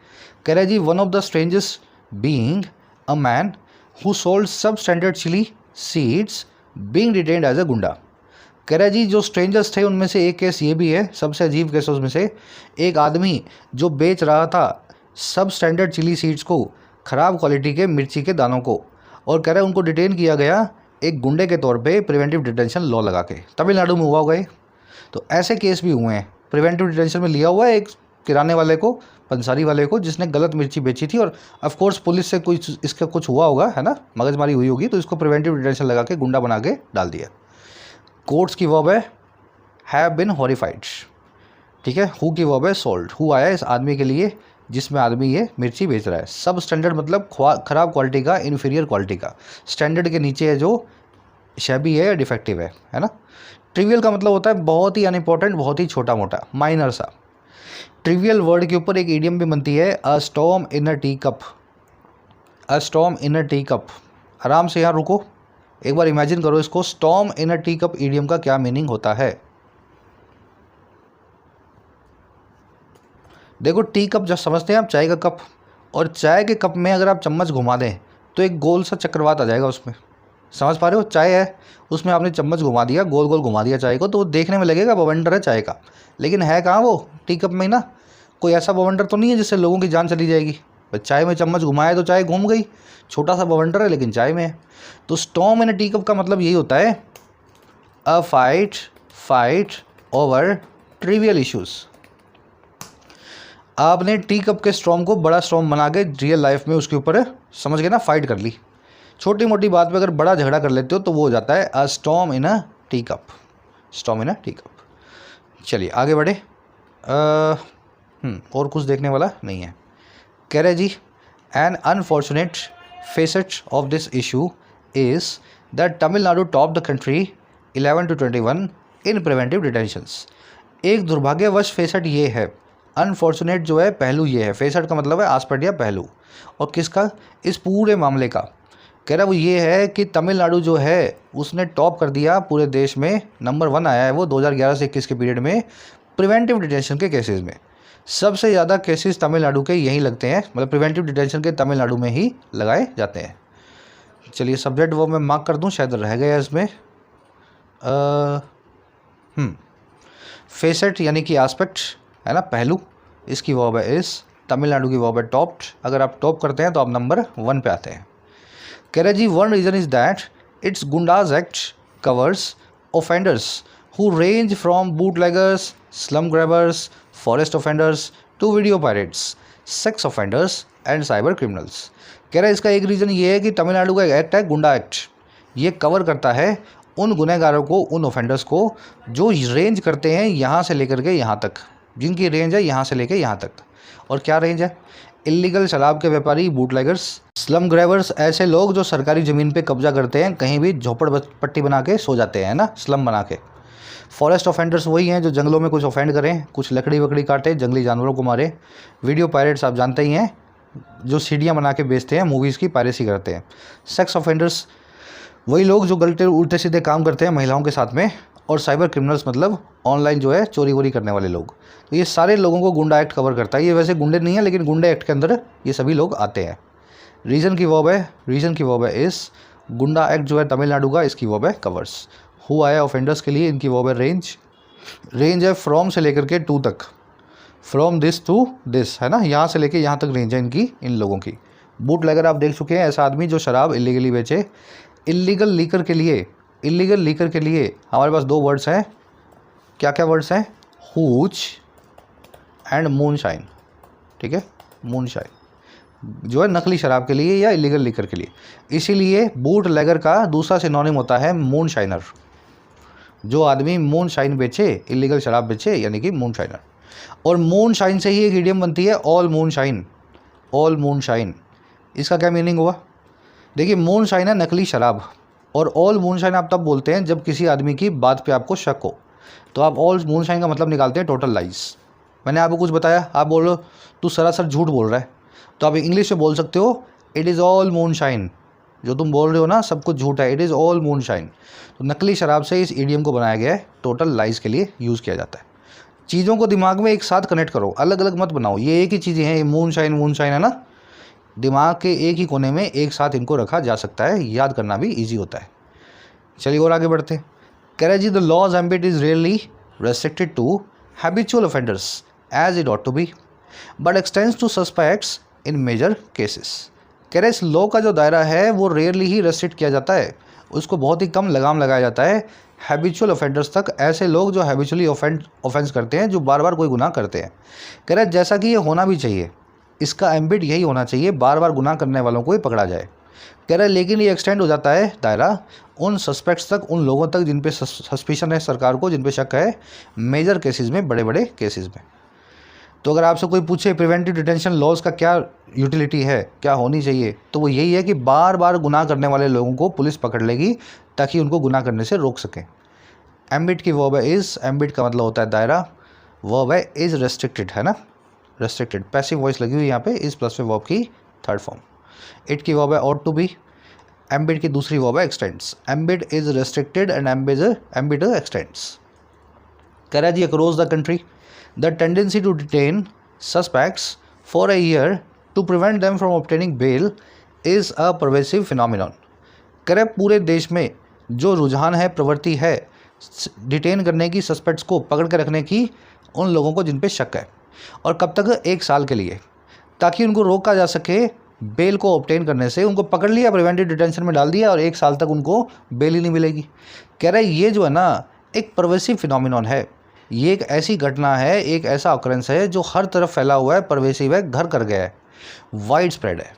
कह रहे जी one of the strangest being a man who sold substandard chilli seeds being detained as a goonda. कह रहा है जी जो स्ट्रेंजर्स थे उनमें से एक केस ये भी है, सबसे अजीब केसों में से, एक आदमी जो बेच रहा था सब स्टैंडर्ड चिली सीड्स को, ख़राब क्वालिटी के मिर्ची के दानों को, और कह रहा है उनको डिटेन किया गया एक गुंडे के तौर पे प्रिवेंटिव डिटेंशन लॉ लगा के। तमिलनाडु में हुआ होगा ये। तो ऐसे केस भी हुए हैं, प्रिवेंटिव डिटेंशन में लिया हुआ है एक किराने वाले को, पंसारी वाले को, जिसने गलत मिर्ची बेची थी, और ऑफ कोर्स पुलिस से कुछ इसका कुछ हुआ होगा, है ना, मगजमारी हुई होगी, तो इसको प्रिवेंटिव डिटेंशन लगा के गुंडा बना के डाल दिया। कोर्ट्स की वर्ब है हैव बिन हॉरिफाइड। ठीक है, हु की वर्ब है सोल्ड, हु आया इस आदमी के लिए जिसमें आदमी ये मिर्ची बेच रहा है। सब स्टैंडर्ड मतलब ख़राब क्वालिटी का, इन्फीरियर क्वालिटी का, स्टैंडर्ड के नीचे है, जो शैबी है या डिफेक्टिव है ना। ट्रिवियल का मतलब होता है बहुत ही अनइम्पॉर्टेंट, बहुत ही छोटा मोटा, माइनर सा। ट्रिवियल वर्ड के ऊपर एक इडियम भी बनती है, अ स्टॉर्म इन अ टी कप। अ स्टॉर्म इन अ टी कप, आराम से यहाँ रुको, एक बार इमेजिन करो इसको, स्टॉर्म इन अ टी कप इडियम का क्या मीनिंग होता है। देखो टी कप जब समझते हैं आप, चाय का कप, और चाय के कप में अगर आप चम्मच घुमा दें तो एक गोल सा चक्रवात आ जाएगा उसमें, समझ पा रहे हो। चाय है, उसमें आपने चम्मच घुमा दिया, गोल गोल घुमा दिया चाय को, तो वो देखने में लगेगा बवंडर है चाय का, लेकिन है कहाँ वो, टी कप में ना। कोई ऐसा बवंडर तो नहीं है जिससे लोगों की जान चली जाएगी। चाय में चम्मच घुमाए तो चाय घूम गई, छोटा सा बवंडर है लेकिन चाय में है। तो स्टॉर्म इन अ टी कप का मतलब यही होता है, a fight over trivial issues. आपने टी कप के स्टॉर्म को बड़ा स्टॉर्म बना के रियल लाइफ में उसके ऊपर, समझ गए ना, फाइट कर ली। छोटी मोटी बात पे अगर बड़ा झगड़ा कर लेते हो तो वो हो जाता है अ स्टॉर्म इन अ टी कप, स्टॉर्म इन अ टी कप। चलिए आगे बढ़े। और कुछ देखने वाला नहीं है। कह रहे जी an unfortunate facet of this issue is that Tamil Nadu topped the country 11 to 21 in preventive detentions। एक दुर्भाग्यवश फेसेट ये है, अनफॉर्चुनेट जो है पहलू ये है, फेसेट का मतलब है आस्पेक्ट या पहलू, और किसका, इस पूरे मामले का। कह रहा वो ये है कि तमिलनाडु जो है उसने टॉप कर दिया पूरे देश में, नंबर 1 आया है वो 2011 से 21 के पीरियड में प्रिवेंटिव डिटेंशन के केसेस में। सबसे ज़्यादा केसेस तमिलनाडु के यहीं लगते हैं, मतलब प्रिवेंटिव डिटेंशन के तमिलनाडु में ही लगाए जाते हैं। चलिए सब्जेक्ट वो मैं मार्क कर दूं, शायद रह गया इसमें। फेसेट यानी कि एस्पेक्ट है ना, पहलू, इसकी वर्ब है इस, तमिलनाडु की वर्ब है टॉप्ड। अगर आप टॉप करते हैं तो आप नंबर 1 पे आते हैं। कह रहे जी one reason is that it's Goondas act covers offenders who range from bootleggers, slum grabbers, forest offenders to video pirates, sex offenders and cyber criminals। कह रहा है इसका एक रीज़न ये है कि तमिलनाडु का एक एक्ट है गुंडा एक्ट, ये कवर करता है उन गुनहगारों को, उन ऑफेंडर्स को जो रेंज करते हैं यहाँ से लेकर के यहाँ तक, जिनकी रेंज है यहाँ से लेकर यहाँ तक। और क्या रेंज है, इलीगल शराब के व्यापारी, बूटलेगर्स। स्लम ग्रैबर्स, ऐसे लोग जो सरकारी ज़मीन पे कब्जा करते हैं, कहीं भी झोपड़पट्टी बना के सो जाते हैं ना, स्लम बना के। फॉरेस्ट ऑफेंडर्स वही हैं जो जंगलों में कुछ ऑफेंड करें, कुछ लकड़ी वकड़ी काटे, जंगली जानवरों को मारे। वीडियो पायरेट्स आप जानते ही हैं, जो सीडियाँ बना के बेचते हैं, मूवीज़ की पायरेसी करते हैं। सेक्स ऑफेंडर्स वही लोग जो गलते उल्टे सीधे काम करते हैं महिलाओं के साथ में। और साइबर क्रिमिनल्स मतलब ऑनलाइन जो है चोरी वोरी करने वाले लोग। तो ये सारे लोगों को गुंडा एक्ट कवर करता है। ये वैसे गुंडे नहीं है, लेकिन गुंडे एक्ट के अंदर ये सभी लोग आते हैं। रीजन की वर्ब है इस गुंडा एक्ट जो है तमिलनाडु का, इसकी वर्ब है कवर्स। हु आया ऑफेंडर्स के लिए इनकी वर्ब है रेंज है फ्रॉम से लेकर के टू तक, फ्रॉम दिस टू दिस, है ना, यहाँ से लेके यहाँ तक रेंज है इनकी, इन लोगों की। बूटलेगर आप देख चुके हैं, ऐसा आदमी जो शराब इलीगली बेचे। इलीगल लीकर के लिए हमारे पास दो वर्ड्स हैं। क्या क्या वर्ड्स हैं? Hooch and moonshine. ठीक है, मूनशाइन जो है नकली शराब के लिए या इलीगल लीकर के लिए। इसीलिए बूट लेगर का दूसरा सिनोनिम होता है मूनशाइनर। जो आदमी मूनशाइन बेचे, इलीगल शराब बेचे, यानी कि मूनशाइनर। और मूनशाइन से ही एक इडियम बनती है, ऑल मूनशाइन। इसका क्या मीनिंग हुआ? देखिए, मूनशाइन है नकली शराब, और ऑल मूनशाइन आप तब बोलते हैं जब किसी आदमी की बात पे आपको शक हो। तो आप ऑल मूनशाइन का मतलब निकालते हैं टोटल लाइज। मैंने आपको कुछ बताया, आप बोल रहे हो तू सरासर झूठ बोल रहा है, तो आप इंग्लिश में बोल सकते हो इट इज़ ऑल मूनशाइन। जो तुम बोल रहे हो ना सब कुछ झूठ है, इट इज़ ऑल मूनशाइन। तो नकली शराब से इस इडियम को बनाया गया है, टोटल लाइज के लिए यूज़ किया जाता है। चीज़ों को दिमाग में एक साथ कनेक्ट करो, अलग अलग मत बनाओ। ये एक ही चीज़ें हैं, मूनशाइन है ना, दिमाग के एक ही कोने में एक साथ इनको रखा जा सकता है, याद करना भी ईजी होता है। चलिए और आगे बढ़ते हैं। कह रहे जी, the law's ambit is rarely restricted to habitual offenders as it ought to be, but extends to suspects in major cases. कह रहे इस लॉ का जो दायरा है वो रेयरली ही रेस्ट्रिक्ट किया जाता है, उसको बहुत ही कम लगाम लगाया जाता है हैबिचुअल ऑफेंडर्स तक, ऐसे लोग जो हैबिचुअली ऑफेंस करते हैं, जो बार बार कोई गुनाह करते हैं। कह रहे जैसा कि ये होना भी चाहिए, इसका एम्बिट यही होना चाहिए, बार बार गुनाह करने वालों को ही पकड़ा जाए। कह रहे लेकिन ये एक्सटेंड हो जाता है दायरा उन सस्पेक्ट्स तक, उन लोगों तक जिन पे सस्पिशन है सरकार को, जिन पे शक है, मेजर केसेस में, बड़े बड़े केसेस में। तो अगर आपसे कोई पूछे प्रिवेंटिव डिटेंशन लॉज का क्या यूटिलिटी है, क्या होनी चाहिए, तो वो यही है कि बार बार गुनाह करने वाले लोगों को पुलिस पकड़ लेगी ताकि उनको गुनाह करने से रोक सके। एम्बिट की वर्ब है इज, एम्बिट का मतलब होता है दायरा, वर्ब है इज रेस्ट्रिक्टेड, है ना, रेस्ट्रिक्टेड, पैसिव वॉइस लगी हुई यहाँ पे, इज प्लस में वर्ब की थर्ड फॉर्म। इट की वर्ब है ऑट टू बी, एम्बिट की दूसरी वर्ब है extends. Ambit is restricted and ambit extends. कह रहा है जी, across the country the tendency to detain suspects for a year to prevent them from obtaining bail is a pervasive phenomenon. कह रहे पूरे देश में जो रुझान है, प्रवृत्ति है डिटेन करने की, सस्पेक्ट्स को पकड़ के रखने की, उन लोगों को जिन पे शक है, और कब तक? 1 साल के लिए, ताकि उनको रोका जा सके बेल को ऑब्टेन करने से। उनको पकड़ लिया, प्रिवेंटिव डिटेंशन में डाल दिया, और 1 साल तक उनको बेल ही नहीं मिलेगी। कह रहे ये जो है ना एक परवेसिव फिनोमिनॉन है, ये एक ऐसी घटना है, एक ऐसा ऑकरेंस है जो हर तरफ फैला हुआ है, परवेसिव है, घर कर गया है, वाइड स्प्रेड है।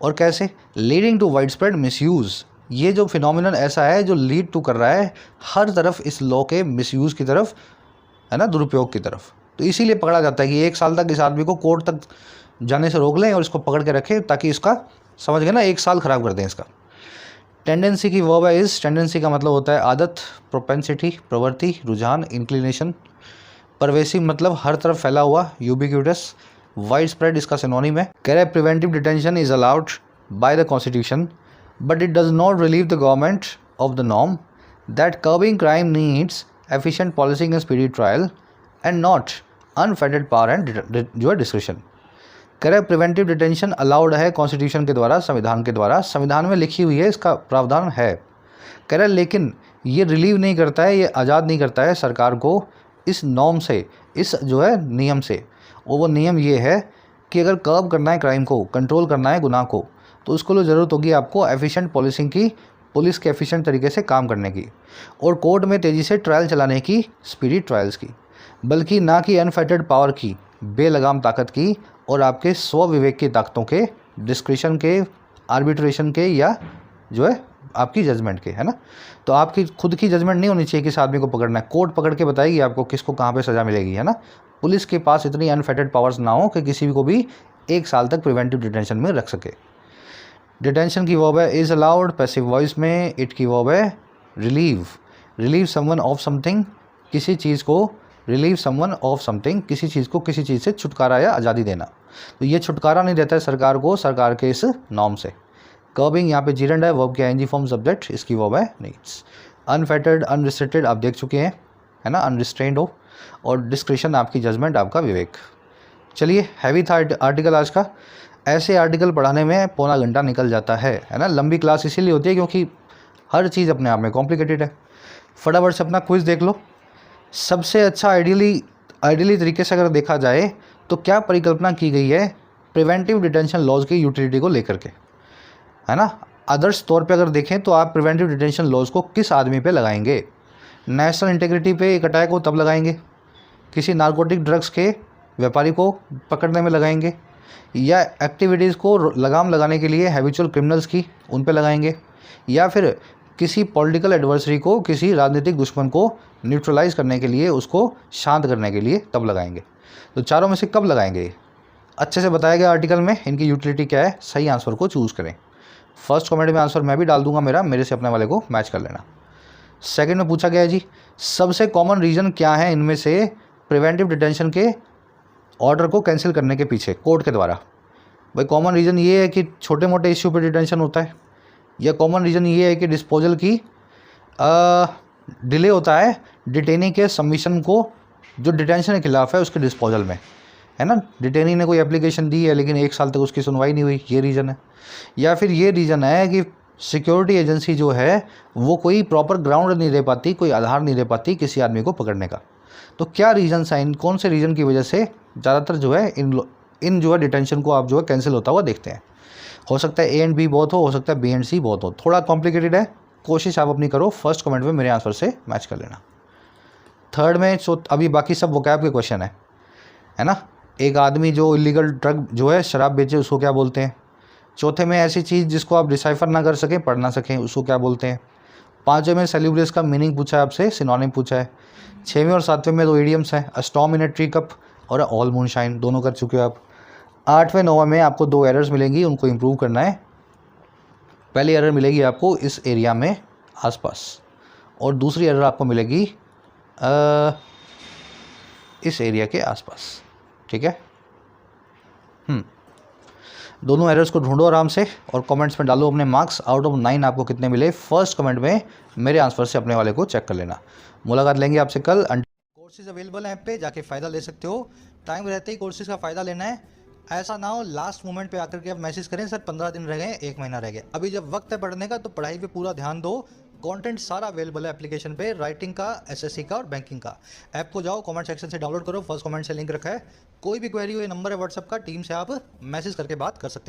और कैसे? Leading to widespread misuse. ये जो फिनोमिनन ऐसा है जो लीड टू कर रहा है हर तरफ इस लॉ के मिसयूज़ की तरफ, है ना, दुरुपयोग की तरफ। तो इसीलिए पकड़ा जाता है कि 1 साल तक इस आदमी को कोर्ट तक जाने से रोक लें और इसको पकड़ के रखें, ताकि इसका, समझ गए ना, 1 साल ख़राब कर दें इसका। टेंडेंसी की वर्ब है इस, टेंडेंसी का मतलब होता है आदत, प्रोपेंसिटी, प्रवृत्ति, रुझान, इंक्लिनेशन। परवेसिव मतलब हर तरफ फैला हुआ, यूबिक्यूटस। वाइड स्प्रेड इसका सिनोनिम है। कह रहे preventive detention is allowed by the constitution but it does not relieve the government of the norm that curbing crime needs efficient policing and speedy trial and not unfettered power and जो है description. कह रहे preventive detention allowed है constitution के द्वारा, संविधान के द्वारा, संविधान में लिखी हुई है, इसका प्रावधान है। कह रहे लेकिन ये रिलीव नहीं करता है, ये आज़ाद नहीं करता है सरकार को इस नॉर्म से, इस जो है नियम से। और वो नियम ये है कि अगर कर्ब करना है क्राइम को, कंट्रोल करना है गुनाह को, तो उसको लिए ज़रूरत होगी आपको एफिशिएंट पॉलिसिंग की, पुलिस के एफिशिएंट तरीके से काम करने की, और कोर्ट में तेज़ी से ट्रायल चलाने की, स्पीडी ट्रायल्स की, बल्कि ना कि अनफेटेड पावर की, बेलगाम ताकत की, और आपके स्व विवेक की ताकतों के, डिस्क्रिशन के, आर्बिट्रेशन के, या जो है आपकी जजमेंट के, है ना। तो आपकी खुद की जजमेंट नहीं होनी चाहिए कि इस आदमी को पकड़ना है, कोर्ट पकड़ के बताएगी आपको किसको कहाँ पे सज़ा मिलेगी, है ना। पुलिस के पास इतनी अनफेटेड पावर्स ना हो कि किसी को भी 1 साल तक प्रिवेंटिव डिटेंशन में रख सके। डिटेंशन की वर्ब है इज़ अलाउड, पैसिव वॉइस में इट की वर्ब है रिलीव समवन ऑफ समथिंग, किसी चीज़ को रिलीव समवन ऑफ समथिंग, किसी चीज़ को किसी चीज़ से छुटकारा या आज़ादी देना। तो ये छुटकारा नहीं देता है सरकार को सरकार के इस नॉर्म से। कर्बिंग यहाँ पे जीरेंड है, वर्ब के आईएनजी फॉर्म सब्जेक्ट, इसकी वर्ब है नीड्स। अनफेटर्ड अनरिस्ट्रिक्टेड आप देख चुके हैं, है ना, अनरिस्ट्रेंड हो, और डिस्क्रिशन आपकी जजमेंट, आपका विवेक। चलिए, हैवी था आर्टिकल आज का। ऐसे आर्टिकल पढ़ाने में पौना घंटा निकल जाता है ना। लंबी क्लास इसीलिए होती है क्योंकि हर चीज़ अपने आप में कॉम्प्लिकेटेड है। फटाफट से अपना क्विज़ देख लो। सबसे अच्छा आइडियली तरीके से अगर देखा जाए तो क्या परिकल्पना की गई है प्रिवेंटिव डिटेंशन लॉज की यूटिलिटी को लेकर के, है ना। आदर्श तौर पे अगर देखें तो आप प्रिवेंटिव डिटेंशन लॉज को किस आदमी पे लगाएंगे? नेशनल इंटीग्रिटी पे एक अटैक हो तब लगाएंगे, किसी नारकोटिक ड्रग्स के व्यापारी को पकड़ने में लगाएंगे, या एक्टिविटीज़ को लगाम लगाने के लिए हैबिचुअल क्रिमिनल्स की उन पे लगाएंगे, या फिर किसी पॉलिटिकल एडवर्सरी को, किसी राजनीतिक दुश्मन को न्यूट्रलाइज करने के लिए, उसको शांत करने के लिए तब लगाएंगे। तो चारों में से कब लगाएंगे? अच्छे से बताया गया आर्टिकल में, इनकी यूटिलिटी क्या है। सही आंसर को चूज़ करें। फर्स्ट कमेंट में आंसर मैं भी डाल दूंगा मेरे से अपने वाले को मैच कर लेना। सेकंड में पूछा गया है जी, सबसे कॉमन रीज़न क्या है इनमें से प्रिवेंटिव डिटेंशन के ऑर्डर को कैंसिल करने के पीछे कोर्ट के द्वारा? भाई कॉमन रीज़न ये है कि छोटे मोटे इश्यू पे डिटेंशन होता है, या कॉमन रीज़न ये है कि डिस्पोजल की डिले होता है डिटेनी के सबमिशन को, जो डिटेंशन के खिलाफ है उसके डिस्पोजल में, है ना। डिटेनी ने कोई एप्लीकेशन दी है लेकिन 1 साल तक उसकी सुनवाई नहीं हुई, ये रीज़न है। या फिर ये रीज़न है कि सिक्योरिटी एजेंसी जो है वो कोई प्रॉपर ग्राउंड नहीं दे पाती, कोई आधार नहीं दे पाती किसी आदमी को पकड़ने का। तो क्या रीज़न है, इन कौन से रीज़न की वजह से ज़्यादातर जो है इन जो है डिटेंशन को आप जो है कैंसिल होता हुआ देखते हैं? हो सकता है ए एंड बी बहुत हो सकता है बी एंड सी बहुत हो। थोड़ा कॉम्प्लिकेटेड है, कोशिश आप अपनी करो, फर्स्ट कमेंट में मेरे आंसर से मैच कर लेना। थर्ड में अभी बाकी सब वोकैब के क्वेश्चन है ना। एक आदमी जो इलीगल ड्रग जो है शराब बेचे उसको क्या बोलते हैं? चौथे में ऐसी चीज़ जिसको आप डिसाइफर ना कर सकें, पढ़ ना सकें, उसको क्या बोलते हैं? पाँचवें में सेल्यूब्रेस का मीनिंग पूछा है आपसे, सिनोनिम पूछा है। 6वें और 7वें में 2 इडियम्स हैं, अ storm in a tree cup और ऑल मूनशाइन, दोनों कर चुके हो आप। 8वें 9वें में आपको 2 एरर्स मिलेंगी, उनको इम्प्रूव करना है। पहली एरर मिलेगी आपको इस एरिया में आसपास, और दूसरी एरर आपको मिलेगी इस एरिया के आसपास, ठीक है। दोनों एरर्स को ढूंढो आराम से और कमेंट्स में डालो अपने मार्क्स। आउट ऑफ 9 आपको कितने मिले फर्स्ट कमेंट में मेरे आंसर से अपने वाले को चेक कर लेना। मुलाकात लेंगे आपसे कल। कोर्सेज अवेलेबल हैं ऐप पे, जाके फ़ायदा ले सकते हो। टाइम रहते ही कोर्सेज का फ़ायदा लेना है, ऐसा ना हो लास्ट मोमेंट पे आकर के आप मैसेज करें सर 15 दिन रह गए, 1 महीना रह गया। अभी जब वक्त है पढ़ने का तो पढ़ाई पे पूरा ध्यान दो। कंटेंट सारा अवेलेबल है एप्लीकेशन पे, राइटिंग का, एसएससी का और बैंकिंग का। ऐप को जाओ, कमेंट सेक्शन से डाउनलोड करो, फर्स्ट कमेंट से लिंक रखा है। कोई भी क्वेरी हो, ये नंबर है व्हाट्सएप का, टीम से आप मैसेज करके बात कर सकते हैं।